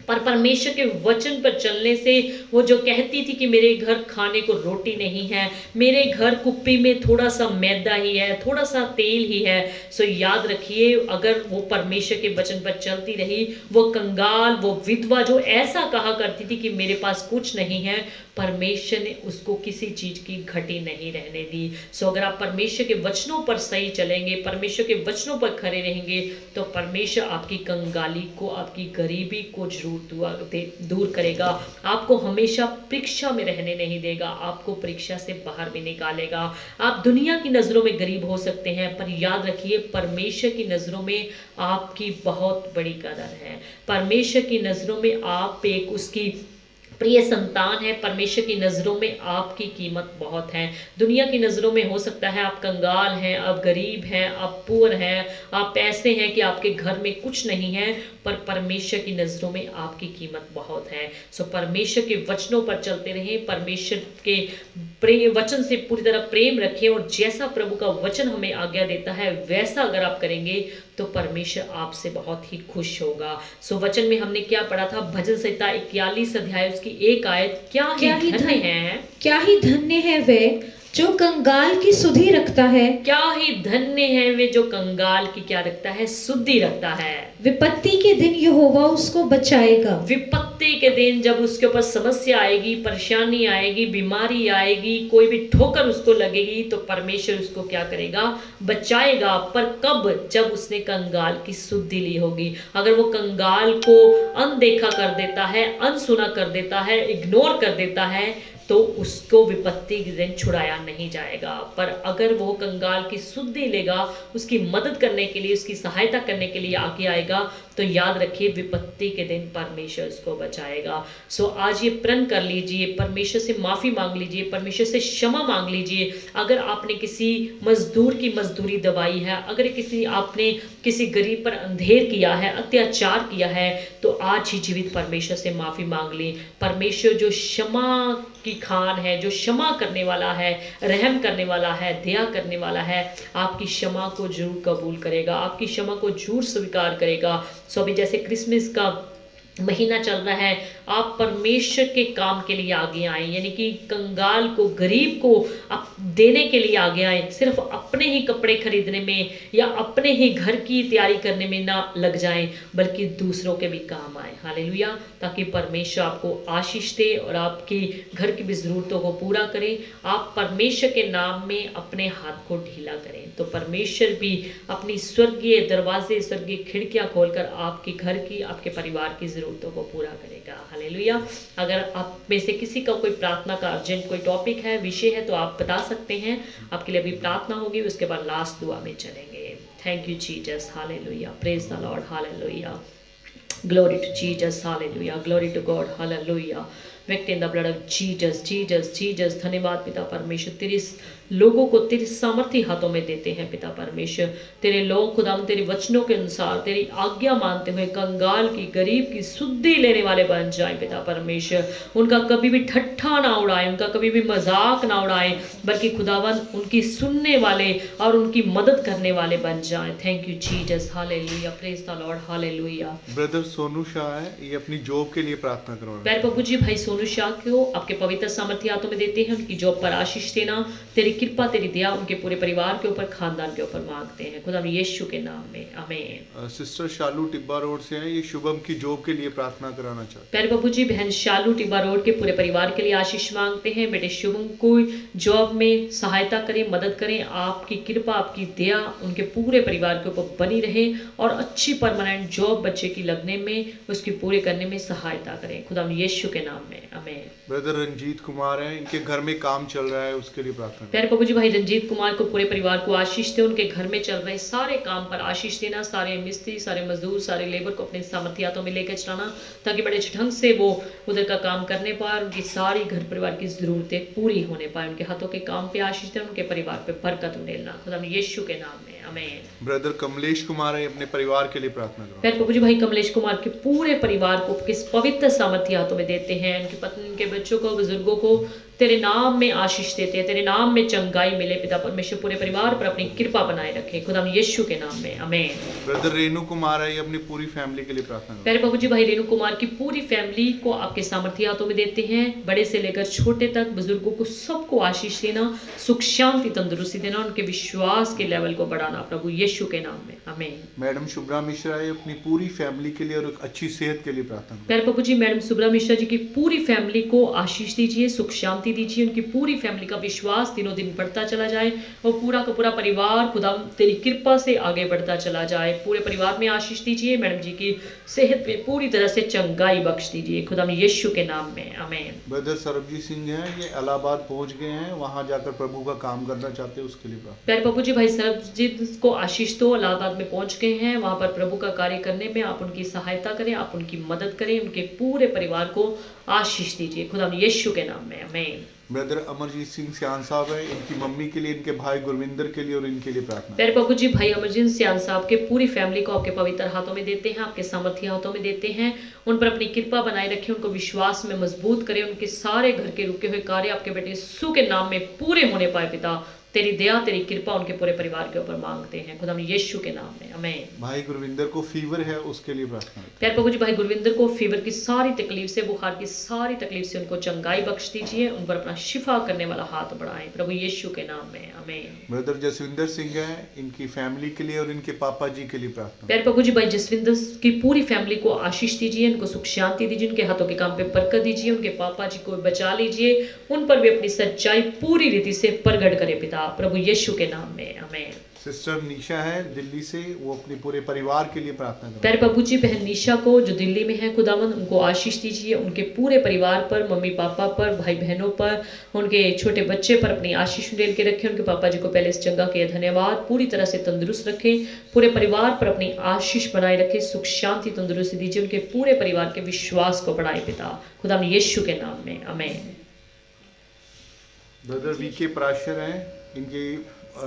पर परमेश्वर के वचन पर चलने से वो जो कहती थी कि मेरे घर खाने को रोटी नहीं है, मेरे घर कुप्पी में थोड़ा सा मैदा ही है, थोड़ा सा तेल ही है। सो याद रखिए अगर वो परमेश्वर के वचन पर चलती रही, वो कंगाल, वो विधवा जो ऐसा कहा करती थी कि मेरे पास कुछ नहीं है, परमेश्वर ने उसको किसी चीज की घटी नहीं रहने दी। सो अगर आप परमेश्वर के वचनों पर सही चलेंगे, परमेश्वर के वचनों पर खड़े रहेंगे, तो परमेश्वर आपकी कंगाली को, आपकी गरीबी को जरूर दूर करेगा, आपको हमेशा परीक्षा में रहने नहीं देगा, आपको परीक्षा से बाहर भी निकालेगा। आप दुनिया की नजरों में गरीब हो सकते हैं, पर याद रखिए परमेश्वर की नजरों में आपकी बहुत बड़ी कदर है। परमेश्वर की नजरों में आप एक उसकी प्रिय संतान है। परमेश्वर की नज़रों में आपकी कीमत बहुत है। दुनिया की नज़रों में हो सकता है आप कंगाल हैं, आप गरीब हैं, आप पुअर हैं, आप ऐसे हैं कि आपके घर में कुछ नहीं है, पर परमेश्वर की नज़रों में आपकी कीमत बहुत है। सो परमेश्वर के वचनों पर चलते रहें, परमेश्वर के वचन से पूरी तरह प्रेम रखें, और जैसा प्रभु का वचन हमें आज्ञा देता है वैसा अगर आप करेंगे तो परमेश्वर आपसे बहुत ही खुश होगा। सो वचन में हमने क्या पढ़ा था? भजन संहिता 41 अध्याय उसकी एक आयत, क्या ही धन्य है वे जो कंगाल की सुधि रखता है। क्या ही धन्य है वे जो कंगाल की क्या रखता है? सुधि रखता है। विपत्ति के दिन यहोवा उसको बचाएगा। विपत्ति के दिन जब उसके ऊपर समस्या आएगी, परेशानी आएगी, बीमारी आएगी, कोई भी ठोकर उसको लगेगी, तो परमेश्वर उसको क्या करेगा? बचाएगा। पर कब? जब उसने कंगाल की सुधि ली होगी। अगर वो कंगाल को अनदेखा कर देता है, अनसुना कर देता है, इग्नोर कर देता है, तो उसको विपत्ति के दिन छुड़ाया नहीं जाएगा। पर अगर वो कंगाल की सुधि लेगा, उसकी मदद करने के लिए, उसकी सहायता करने के लिए आगे आएगा, तो याद रखिए विपत्ति के दिन परमेश्वर उसको बचाएगा। सो आज ये प्रण कर लीजिए, परमेश्वर से माफ़ी मांग लीजिए, परमेश्वर से क्षमा मांग लीजिए। अगर आपने किसी मजदूर की मजदूरी दबाई है, अगर आपने किसी गरीब पर अंधेर किया है, अत्याचार किया है, तो आज ही जीवित परमेश्वर से माफ़ी मांग ली। परमेश्वर जो क्षमा की खान है, जो क्षमा करने वाला है, रहम करने वाला है, दया करने वाला है, आपकी क्षमा को जरूर कबूल करेगा, आपकी क्षमा को जरूर स्वीकार करेगा। सो अभी जैसे क्रिसमस का महीना चल रहा है, आप परमेश्वर के काम के लिए आगे आए, यानी कि कंगाल को, गरीब को आप देने के लिए आगे आए। सिर्फ अपने ही कपड़े खरीदने में या अपने ही घर की तैयारी करने में ना लग जाएं, बल्कि दूसरों के भी काम आए। हालेलुया। ताकि परमेश्वर आपको आशीष दे और आपकी घर की भी ज़रूरतों को पूरा करे। आप परमेश्वर के नाम में अपने हाथ को ढीला करें, तो परमेश्वर भी अपनी स्वर्गीय दरवाजे, स्वर्गीय खिड़कियां खोलकर आपके घर की, आपके परिवार की ज़रूरतों को पूरा करेगा। हालेलुया। अगर आप में से किसी का कोई प्रार्थना का अर्जेंट कोई टॉपिक है, विषय है, तो आप बता सकते हैं। आपके लिए अभी प्रार्थना होगी, उसके बाद लास्ट दुआ में चलेंगे। Thank you Jesus. Hallelujah. Praise the Lord. Hallelujah. Glory to Jesus. Hallelujah. Glory to God. Hallelujah. Victor in the blood of Jesus. Jesus. Jesus. धन्यवाद पिता परमेश्वर, तेरे लोगों को तेरे सामर्थी हाथों में देते हैं पिता परमेश्वर। तेरे लोग खुदाम तेरे वचनों के अनुसार तेरी आज्ञा मानते हुए कंगाल की, गरीब की सुधि लेने वाले बन जाए पिता परमेश्वर। उनका कभी भी ठट्ठा ना उड़ाए, उनका कभी भी मजाक ना उड़ाए, बल्कि खुदावन उनकी सुनने वाले और उनकी मदद करने वाले बन जाए। Thank you Jesus. Hallelujah. Praise the Lord. Hallelujah. Brother Sonu Shah है, ये अपनी जॉब के लिए प्रार्थना करो। प्यारे प्रभु जी, भाई सोनू शाह को आपके पवित्र सामर्थ्य हाथों में देते हैं। उनकी जॉब पर आशीष देना, तेरी कृपा, तेरी दया उनके पूरे परिवार के ऊपर, खानदान के ऊपर मांगते हैं खुदा यीशु के नाम में, आमीन। सिस्टर शालू टिब्बा रोड से हैं, ये शुभम की जॉब के लिए प्रार्थना कराना चाहते हैं। प्यारे प्रभु जी, बहन शालू टिब्बा रोड के पूरे परिवार के लिए आशीष मांगते हैं। बेटे शुभम को जॉब में सहायता करें, मदद करें। आपकी कृपा, आपकी दया उनके पूरे परिवार के ऊपर बनी रहे और अच्छी परमानेंट जॉब बच्चे की लगने में, उसकी पूरे करने में सहायता करें खुदा यीशु के नाम में, आमीन। ब्रदर रंजीत कुमार हैं, इनके घर में काम चल रहा है, उसके लिए प्रार्थना। प्यारे प्रभु जी, भाई रंजीत कुमार को, पूरे परिवार को आशीष दे। उनके घर में चल रहे सारे काम पर आशीष देना, सारे मिस्त्री, सारे मजदूर, सारे लेबर को अपने सामर्थ्य हाथों में लेकर चलाना, ताकि बड़े ढंग से वो उधर का काम करने पाए, उनकी सारी घर परिवार की जरूरतें पूरी होने पाए। उनके हाथों के काम पे आशीष दे, उनके परिवार पे बरकत उड़ेलना खुदा यीशु के नाम में, आमीन। ब्रदर कमलेश कुमार है, अपने परिवार के लिए प्रार्थना करो। प्यारे प्रभु जी, भाई कमलेश कुमार के पूरे परिवार को किस पवित्र सामर्थ्य हाथों में देते हैं। उनकी पत्नी, उनके बच्चों को, बुजुर्गों को तेरे नाम में आशीष देते हैं, तेरे नाम में चंगाई मिले पिता परमेश्वर। पूरे परिवार पर अपनी कृपा बनाए रखे खुदा यीशु के नाम में, आमीन। ब्रदर रेणु कुमार है, ये अपनी पूरी फैमिली के लिए प्रार्थना करो। प्यारे प्रभु जी, भाई रेणु कुमार की पूरी फैमिली को आपके सामर्थ्य हाथों में देते हैं। बड़े से लेकर छोटे तक, बुजुर्गों को सबको आशीष देना, सुख शांति तंदुरुस्ती देना, उनके विश्वास के लेवल को बढ़ाना प्रभु यीशु के नाम में, आमीन। मैडम शुभ्रा मिश्रा है, अपनी पूरी फैमिली के लिए और अच्छी सेहत के लिए प्रार्थना करो। प्यारे प्रभु जी, मैडम शुभ्रा मिश्रा जी की पूरी फैमिली को आशीष दीजिए, सुख शांति शांति दीजिए, उनकी पूरी फैमिली का विश्वास दिनों दिन बढ़ता चला जाए और पूरा का पूरा परिवार खुदा तेरी कृपा से आगे बढ़ता चला जाए। पूरे परिवार में आशीष दीजिए, मैडम जी की सेहत में पूरी तरह से चंगाई बख्श दीजिए खुदा यीशु के नाम में, आमीन। ब्रदर सरबजीत सिंह हैं, ये इलाहाबाद पहुंच गए हैं, वहां जाकर प्रभु का काम करना चाहते हैं, उसके लिए प्रार्थना। प्यारे प्रभु जी, भाई सरबजीत को आशीष दो, इलाहाबाद में पहुंच गए हैं, वहां पर प्रभु का कार्य करने में आप उनकी सहायता करें, आप उनकी मदद करें, उनके पूरे परिवार को आशीष दीजिए खुदा यीशु के नाम में, आमीन। ब्रदर अमरजीत सिंह सियान साहब हैं, इनकी मम्मी के लिए, इनके भाई गुरविंदर के लिए और इनके लिए प्रार्थना। प्यारे प्रभु जी, भाई अमरजीत सियान साहब के पूरी फैमिली को आपके पवित्र हाथों में देते हैं, आपके सामर्थ्य हाथों में देते हैं। उन पर अपनी कृपा बनाए रखें, उनको विश्वास में मजबूत करें, उनके सारे घर के रुके हुए कार्य आपके बेटे यीशु के नाम में पूरे होने पाए। पिता तेरी दया तेरी कृपा उनके पूरे परिवार के ऊपर मांगते हैं खुदा यीशु के नाम में, आमीन। भाई गुरविंदर को फीवर है, उसके लिए प्रार्थना। प्यारे प्रभु जी, भाई गुरविंदर को फीवर की सारी तकलीफ से, बुखार की सारी तकलीफ से उनको चंगाई बख्श दीजिए, उन पर अपना शिफा करने वाला हाथ बढ़ाएं प्रभु यीशु के नाम में, आमीन। ब्रदर जसविंदर सिंह हैं, इनकी फैमिली के लिए और इनके पापा जी के लिए प्रार्थना। प्यारे प्रभु जी, भाई जसविंदर की पूरी फैमिली को आशीष दीजिए, उनको सुख शांति दीजिए, उनके हाथों के काम पे बरकत दीजिए, उनके पापा जी को बचा लीजिए, उन पर भी अपनी सच्चाई पूरी रीति से प्रगट करे पिता प्रभु यीशु के नाम में, आमीन। सिस्टर निशा है दिल्ली से, वो अपने पूरे परिवार के लिए प्रार्थना करें। प्यारे प्रभु जी, बहन निशा को जो दिल्ली में है खुदावंद उनको आशीष दीजिए, उनके पूरे परिवार पर, मम्मी पापा पर, भाई बहनों पर, उनके छोटे बच्चे पर अपनी आशीष डेल के रखें। उनके पापा जी को पहले इस चंगा के धन्यवाद, पूरी तरह से तंदुरुस्त रखें, पूरे परिवार पर अपनी आशीष बनाए रखें, सुख शांति तंदुरुस्ती दीजिए, उनके पूरे परिवार के विश्वास को बढ़ाए पिता खुदा यीशु के नाम में, आमीन। ब्रदर वीके प्राशर हैं, इनकी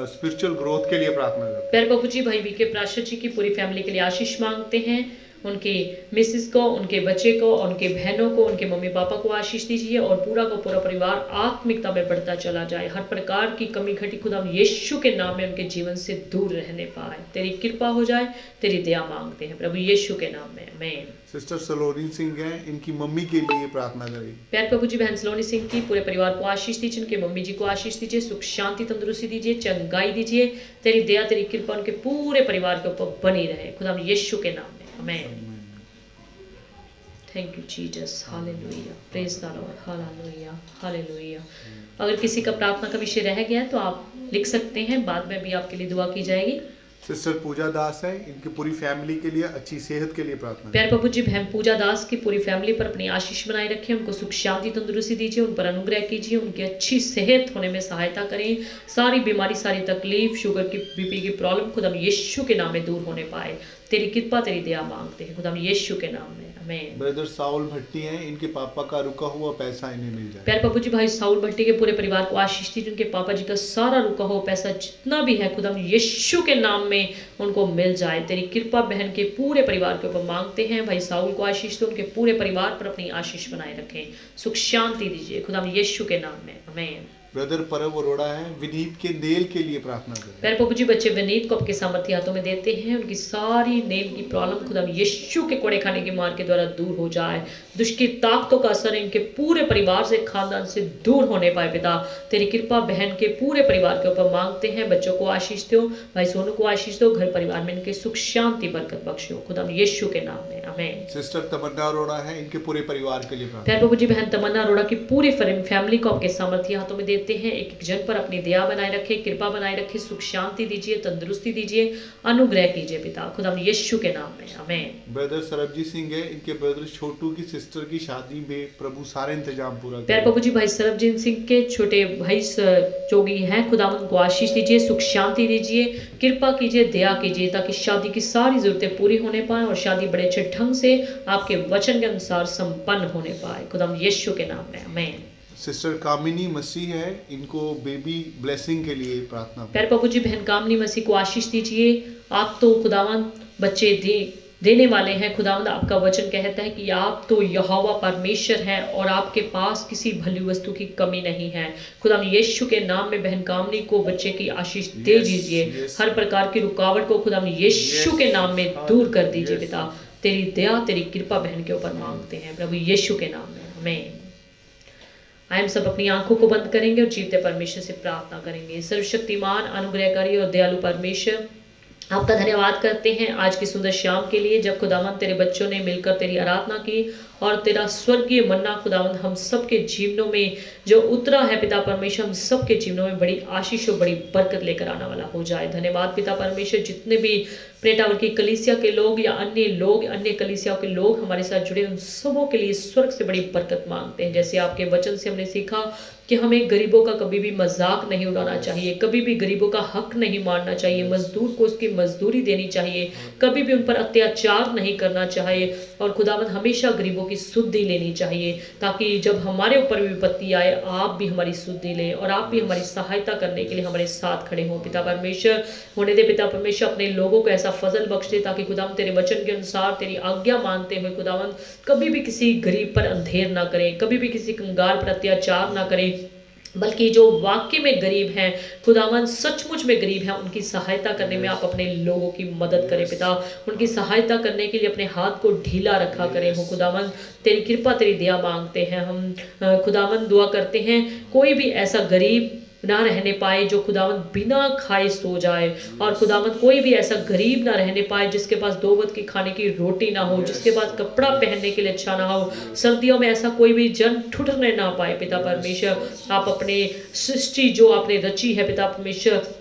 स्पिरिचुअल ग्रोथ के लिए प्रार्थना करते हैं। प्यारे प्रभु जी, भाई वीके प्राशर जी की पूरी फैमिली के लिए आशीष मांगते हैं, उनके मिसेस को, उनके बच्चे को, उनके बहनों को, उनके मम्मी पापा को आशीष दीजिए और पूरा का पूरा परिवार आत्मिकता में बढ़ता चला जाए, हर प्रकार की कमी घटी खुदा यीशु के नाम में उनके जीवन से दूर रहने पाए, तेरी कृपा हो जाए, तेरी दया मांगते हैं प्रभु यीशु के नाम में, आमीन। सिस्टर सलोनी सिंह हैं, इनकी मम्मी के लिए प्रार्थना करें। प्यारे प्रभु जी, बहन सलोनी सिंह की पूरे परिवार को आशीष दीजिए, उनके मम्मी जी को आशीष दीजिए, सुख शांति तंदुरुस्ती दीजिए, चंगाई दीजिए, तेरी दया तेरी कृपा उनके पूरे परिवार के ऊपर बनी रहे खुदा यीशु के नाम में, आमीन। Thank you Jesus, hallelujah, praise the Lord, hallelujah, hallelujah. अगर किसी का प्रार्थना का विषय रह गया तो आप लिख सकते हैं, बाद में भी आपके लिए दुआ की जाएगी। सिस्टर पूजा दास है, इनकी पूरी फैमिली के लिए अच्छी सेहत के लिए प्रार्थना। प्यारे प्रभु जी, बहन पूजा दास की पूरी फैमिली पर अपनी आशीष बनाए रखें, उनको सुख शांति तंदुरुस्ती दीजिए, उन पर अनुग्रह कीजिए, उनकी अच्छी सेहत होने में सहायता करें, सारी बीमारी सारी तकलीफ, शुगर की बीपी की प्रॉब्लम खुदा यीशु के नाम में दूर होने पाए, तेरी कृपा तेरी दया मांगते हैं खुदा यीशु के नाम में, आमीन। ब्रदर साउल भट्टी हैं, इनके पापा का रुका हुआ पैसा इन्हें मिल जाए। प्यारे प्रभु जी, भाई साउल भट्टी के पूरे परिवार को आशीष दीजिए, उनके पापा जी का सारा रुका हुआ पैसा जितना भी है खुदा यीशु के नाम में उनको मिल जाए, तेरी कृपा बहन के पूरे परिवार के ऊपर मांगते हैं। भाई साउल को आशीष दो, उनके पूरे परिवार पर अपनी आशीष बनाए रखें, सुख शांति दीजिए खुदा यीशु के नाम में, आमीन। ब्रदर परव अरोड़ा है, विनीत के नेल के लिए प्रार्थना करें। प्यारे प्रभु जी, बच्चे विनीत को आपके सामर्थ्य हाथों में देते हैं, उनकी सारी नेल की प्रॉब्लम खुदा यीशु के कोड़े खाने की मार के द्वारा दूर हो जाए, दुष्ट की ताकतों का असर इनके पूरे परिवार से, खानदान से दूर होने पाए पिता, तेरी कृपा बहन के पूरे परिवार के ऊपर मांगते हैं। बच्चों को आशीष दो, भाई सोनू को आशीष दो, घर परिवार में इनके सुख शांति बरकत बख्शो खुदा यीशु के नाम में, आमीन। सिस्टर तमन्ना अरोड़ा है, इनके पूरे परिवार के लिए प्रार्थना। प्यारे प्रभु जी, बहन तमन्ना अरोड़ा की पूरी फैमिली को आपके सामर्थ्य हाथों में देते हैं, एक एक जन पर अपनी दया बनाए रखे, कृपा बनाए रखे, सुख शांति दीजिए, तंदुरुस्ती दीजिए, अनुग्रह कीजिए पिता खुदा यीशु के नाम में, आमीन। ब्रदर सरबजीत सिंह है, इनके ब्रदर छोटू की सिस्टर की शादी में प्रभु सारे इंतजाम पूरा करें। प्यारे प्रभु जी, भाई सरबजीत सिंह के छोटे भाई जोगी हैं, खुदा उनको आशीष दीजिए, सुख शांति दीजिए, कृपा कीजिए, दया कीजिए, ताकि शादी की सारी जरूरतें पूरी होने पाए और शादी बड़े अच्छे ढंग से आपके वचन के अनुसार संपन्न होने पाए खुदा यीशु के नाम में, आमीन। सिस्टर कामिनी मसीह है, इनको बेबी ब्लेसिंग के लिए प्रार्थना। प्यारे प्रभु जी, बहन कामिनी मसीह को आशीष दीजिए, आप तो खुदावंद बच्चे देने वाले हैं। खुदावंद आपका वचन कहता है कि आप तो यहोवा परमेश्वर हैं और आपके पास किसी भली वस्तु की कमी नहीं है। खुदा यीशु के नाम में बहन कामनी को बच्चे की आशीष दे दीजिए, हर प्रकार की रुकावट को खुदा यीशु के नाम में दूर कर दीजिए पिता, तेरी दया तेरी कृपा बहन के ऊपर मांगते हैं प्रभु यीशु के नाम में, आमीन। हम सब अपनी आंखों को बंद करेंगे और जीवते परमेश्वर से प्रार्थना करेंगे। सर्वशक्तिमान अनुग्रहकारी और दयालु परमेश्वर, आपका धन्यवाद करते हैं आज की सुंदर शाम के लिए, जब खुदावंद तेरे बच्चों ने मिलकर तेरी आराधना की और तेरा स्वर्गीय मन्ना खुदावंद हम सबके जीवनों में जो उतरा है पिता परमेश्वर, हम सबके जीवनों में बड़ी आशीष और बड़ी बरकत लेकर आने वाला हो जाए। धन्यवाद पिता परमेश्वर, जितने भी प्रे टावर की कलीसिया के लोग या अन्य लोग, अन्य कलीसियाओं के लोग हमारे साथ जुड़े, उन सबों के लिए स्वर्ग से बड़ी बरकत मांगते हैं। जैसे आपके वचन से हमने सीखा कि हमें गरीबों का कभी भी मजाक नहीं उड़ाना चाहिए, कभी भी गरीबों का हक नहीं मारना चाहिए, मजदूर को उसकी मजदूरी देनी चाहिए, कभी भी उन पर अत्याचार नहीं करना चाहिए और खुदावंद हमेशा गरीबों की सुधि लेनी चाहिए, ताकि जब हमारे ऊपर विपत्ति आए आप भी हमारी सुधि लें और आप भी हमारी सहायता करने के लिए हमारे साथ खड़े हों। पिता परमेश्वर होने दे पिता परमेश्वर, अपने लोगों को ऐसा फजल बख्श दे ताकि खुदावंद तेरे वचन के अनुसार तेरी आज्ञा मानते हुए खुदावंद कभी भी किसी गरीब पर अंधेर ना करें, कभी भी किसी कंगाल पर अत्याचार ना करें, बल्कि जो वाकई में गरीब हैं खुदावन, सचमुच में गरीब हैं, उनकी सहायता करने में आप अपने लोगों की मदद करें पिता। उनकी सहायता करने के लिए अपने हाथ को ढीला रखा करें हो खुदावन। तेरी कृपा तेरी दया मांगते हैं हम खुदावन, दुआ करते हैं कोई भी ऐसा गरीब ना रहने पाए जो खुदावन बिना खाए सो जाए, और खुदावन कोई भी ऐसा गरीब ना रहने पाए जिसके पास 2 वक्त की खाने की रोटी ना हो, जिसके पास कपड़ा पहनने के लिए अच्छा ना हो। सर्दियों में ऐसा कोई भी जन ठुठरने ना पाए पिता परमेश्वर। आप अपने सृष्टि जो आपने रची है पिता परमेश्वर,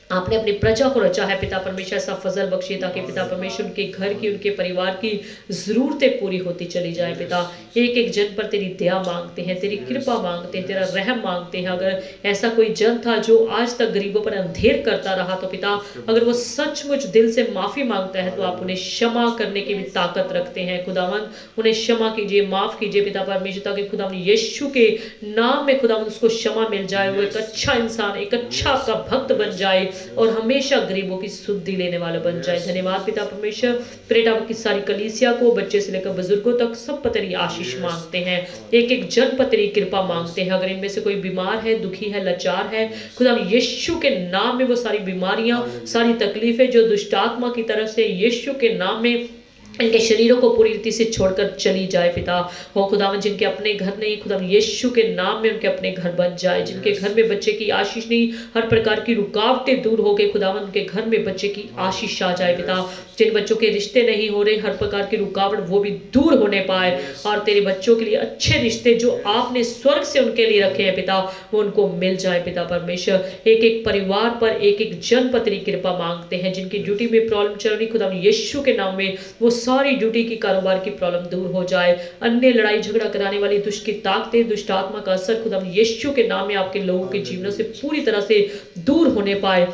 आपने अपनी प्रजा को रचा है पिता परमेश्वर, ऐसा फजल बख्शिए ताकि पिता परमेश्वर उनके घर की, उनके परिवार की जरूरतें पूरी होती चली जाए पिता। एक एक जन पर तेरी दया मांगते हैं, तेरी कृपा मांगते हैं, तेरा रहम मांगते हैं। अगर ऐसा कोई जन था जो आज तक गरीबों पर अंधेर करता रहा तो पिता, अगर वो सचमुच दिल से माफी मांगता है तो आप उन्हें क्षमा करने की भी ताकत रखते हैं खुदावंद। उन्हें क्षमा कीजिए, माफ कीजिए पिता परमेश्वर, ताकि खुदावंद यीशु के नाम में खुदावंद उसको क्षमा मिल जाए, वो एक अच्छा इंसान, एक अच्छा आपका भक्त बन जाए और हमेशा गरीबों की सुधि लेने वाला बन जाए। धन्यवाद पिता परमेश्वर। प्रे टावर की सारी कलीसिया को, बच्चे से लेकर बुजुर्गों तक, सब पर तेरी आशीष मांगते हैं, एक एक जन पर तेरी कृपा मांगते हैं। अगर इनमें से कोई बीमार है, दुखी है, लाचार है, खुदा यीशु के नाम में वो सारी बीमारियां, सारी तकलीफें जो दुष्ट आत्मा की तरफ से यीशु के नाम में इनके शरीरों को पूरी रीति से छोड़कर चली जाए पिता। हो खुदावन, जिनके अपने घर नहीं, खुदा यीशु के नाम में उनके अपने घर बन जाए। जिनके घर में बच्चे की आशीष नहीं, हर प्रकार की रुकावटें दूर हो गए खुदावन, उनके घर में बच्चे की आशीष आ जाए पिता। जिन बच्चों के रिश्ते नहीं हो रहे, हर प्रकार की रुकावट वो भी दूर होने पाए और तेरे बच्चों के लिए अच्छे रिश्ते जो आपने स्वर्ग से उनके लिए रखे हैं पिता, वो उनको मिल जाए पिता परमेश्वर। एक एक परिवार पर, एक एक जन पर तेरी कृपा मांगते हैं। जिनकी ड्यूटी में प्रॉब्लम चल रही खुदा यीशु के नाम में वो सारी ड्यूटी की, कारोबार की प्रॉब्लम दूर हो जाए। अन्य लड़ाई झगड़ा कराने वाली दुष्ट की ताकतें, दुष्ट आत्मा का असर खुदा यीशु के नाम में आपके लोगों के जीवनों से पूरी तरह से दूर होने पाए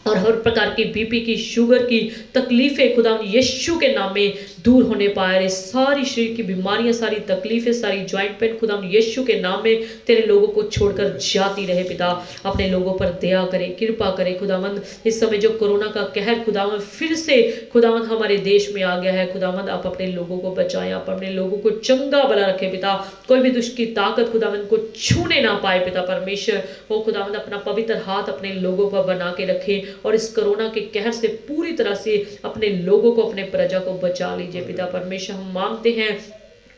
और हर प्रकार की बीपी की, शुगर की तकलीफें खुदा यीशु के नाम में दूर होने पाए। सारी शरीर की बीमारियां, सारी तकलीफें, सारी ज्वाइंट पेन खुदा यीशु के नाम में तेरे लोगों को छोड़कर जाती रहे पिता। अपने लोगों पर दया करे, कृपा करे खुदावंद। इस समय जो कोरोना का कहर खुदावंद फिर से खुदावंद हमारे देश में आ गया है खुदावंद, आप अपने लोगों को बचाएं, आप अपने लोगों को चंगा भला रखे पिता। कोई भी दुष्ट की ताकत खुदावंद को छूने ना पाए पिता परमेश्वर। वो खुदावंद अपना पवित्र हाथ अपने लोगों पर बना के रखे और इस कोरोना के कहर से पूरी तरह से अपने लोगों को, अपने प्रजा को बचा लीजिए पिता परमेश्वर। हम मांगते हैं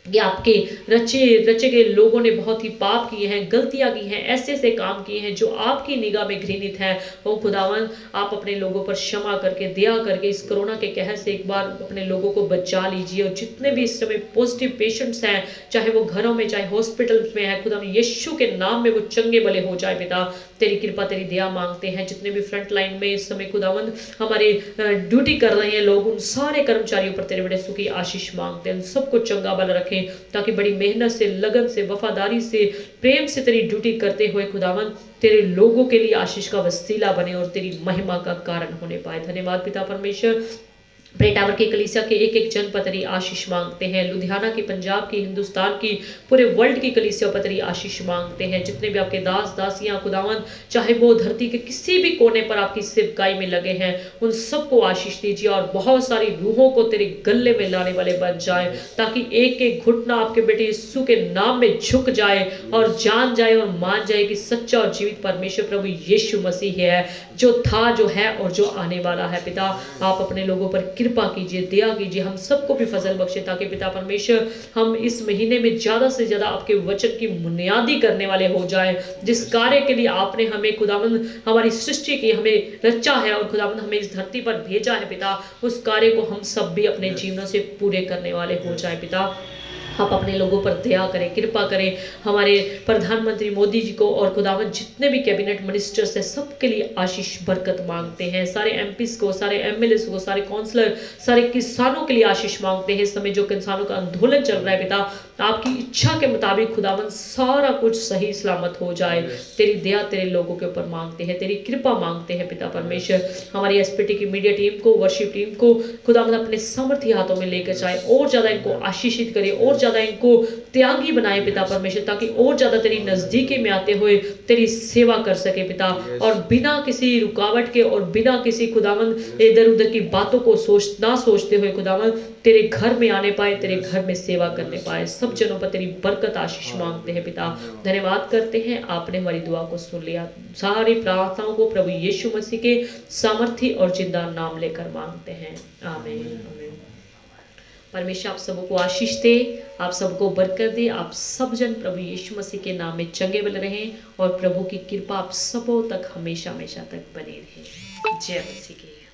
कि आपके रचे गए लोगों ने बहुत ही पाप किए हैं, गलतियां की हैं, ऐसे ऐसे काम किए हैं जो आपकी निगाह में घृणित है। ओ खुदावन, आप अपने लोगों पर क्षमा करके, दया करके इस कोरोना के कहर से एक बार अपने लोगों को बचा लीजिए। और जितने भी इस समय पॉजिटिव पेशेंट्स हैं, चाहे वो घरों में, चाहे हॉस्पिटल्स में है, खुदा यीशु के नाम में वो चंगे भले हो जाए पिता। तेरी कृपा, तेरी दया मांगते हैं। जितने भी फ्रंट लाइन में इस समय खुदावंद हमारे ड्यूटी कर रहे हैं लोग, उन सारे कर्मचारियों पर तेरे बड़े सुखी आशीष मांगते हैं। सबको चंगा भला रखें ताकि बड़ी मेहनत से, लगन से, वफादारी से, प्रेम से तेरी ड्यूटी करते हुए खुदावन तेरे लोगों के लिए आशीष का वसीला बने और तेरी महिमा का कारण होने पाए। धन्यवाद पिता परमेश्वर। प्रे टावर की कलीसिया के एक एक जन पर तेरी आशीष मांगते हैं। लुधियाना की, पंजाब की, हिंदुस्तान की, पूरे वर्ल्ड की कलीसिया पर तेरी आशीष मांगते हैं। जितने भी आपके दास दासियां खुदावन, चाहे वो धरती के किसी भी कोने पर आपकी सेवकाई में लगे हैं, उन सबको आशीष दीजिए और बहुत सारी रूहों को तेरे गले में लाने वाले बन जाए, ताकि एक एक घुटना आपके बेटे यीशु के नाम में झुक जाए और जान जाए और मान जाए कि सच्चा और जीवित परमेश्वर प्रभु यीशु मसीह है, जो था, जो है और जो आने वाला है। पिता, आप अपने लोगों पर कृपा कीजिए, दया कीजिए, हम सबको भी फजल बख्शे, ताकि पिता परमेश्वर हम इस महीने में ज़्यादा से ज़्यादा आपके वचन की बुनियादी करने वाले हो जाए। जिस कार्य के लिए आपने हमें खुदावंद हमारी सृष्टि की हमें रचा है और खुदावंद हमें इस धरती पर भेजा है पिता, उस कार्य को हम सब भी अपने जीवनों से पूरे करने वाले हो जाए पिता। आप अपने लोगों पर दया करें, कृपा करें। हमारे प्रधानमंत्री मोदी जी को और खुदावंद जितने भी कैबिनेट मिनिस्टर्स हैं सबके लिए आशीष बरकत मांगते हैं। सारे एमपीज को, सारे एमएलए को, सारे काउंसलर, सारे किसानों के लिए आशीष मांगते हैं। इस समय जो किसानों का आंदोलन चल रहा है पिता, आपकी इच्छा के मुताबिक खुदावंद सारा कुछ सही सलामत हो जाए। तेरी दया तेरे लोगों के ऊपर मांगते हैं, तेरी कृपा मांगते हैं पिता परमेश्वर। हमारी एसपीटी की मीडिया टीम को, वर्शिप टीम को खुदावंद अपने सामर्थ्य हाथों में लेकर जाए, और ज्यादा इनको आशीषित करे, और ज्यादा इनको त्यागी बनाए पिता परमेश्वर, ताकि और ज्यादा तेरी नजदीकी में आते हुए तेरी सेवा कर सके पिता, और बिना किसी रुकावट के और बिना किसी खुदावंद इधर उधर की बातों को सोचते हुए खुदावंद तेरे घर में आने पाए, तेरे घर में सेवा करने पाए। सब जनों पर तेरी बरकत आशीष मांगते हैं पिता, धन्यवाद करते हैं, आपने हमारी दुआ को सुन लिया। सारी प्रार्थनाओं को प्रभु यीशु मसीह के सामर्थी और जिंदा नाम लेकर मांगते हैं, आमीन। परमेश्वर आप सबको आशीष दे, आप सबको बरकत दे। आप सब जन प्रभु यीशु मसीह के नाम में चंगे बल रहें, और प्रभु की कृपा आप सबों तक हमेशा हमेशा तक बनी रहे। जय मसीह की।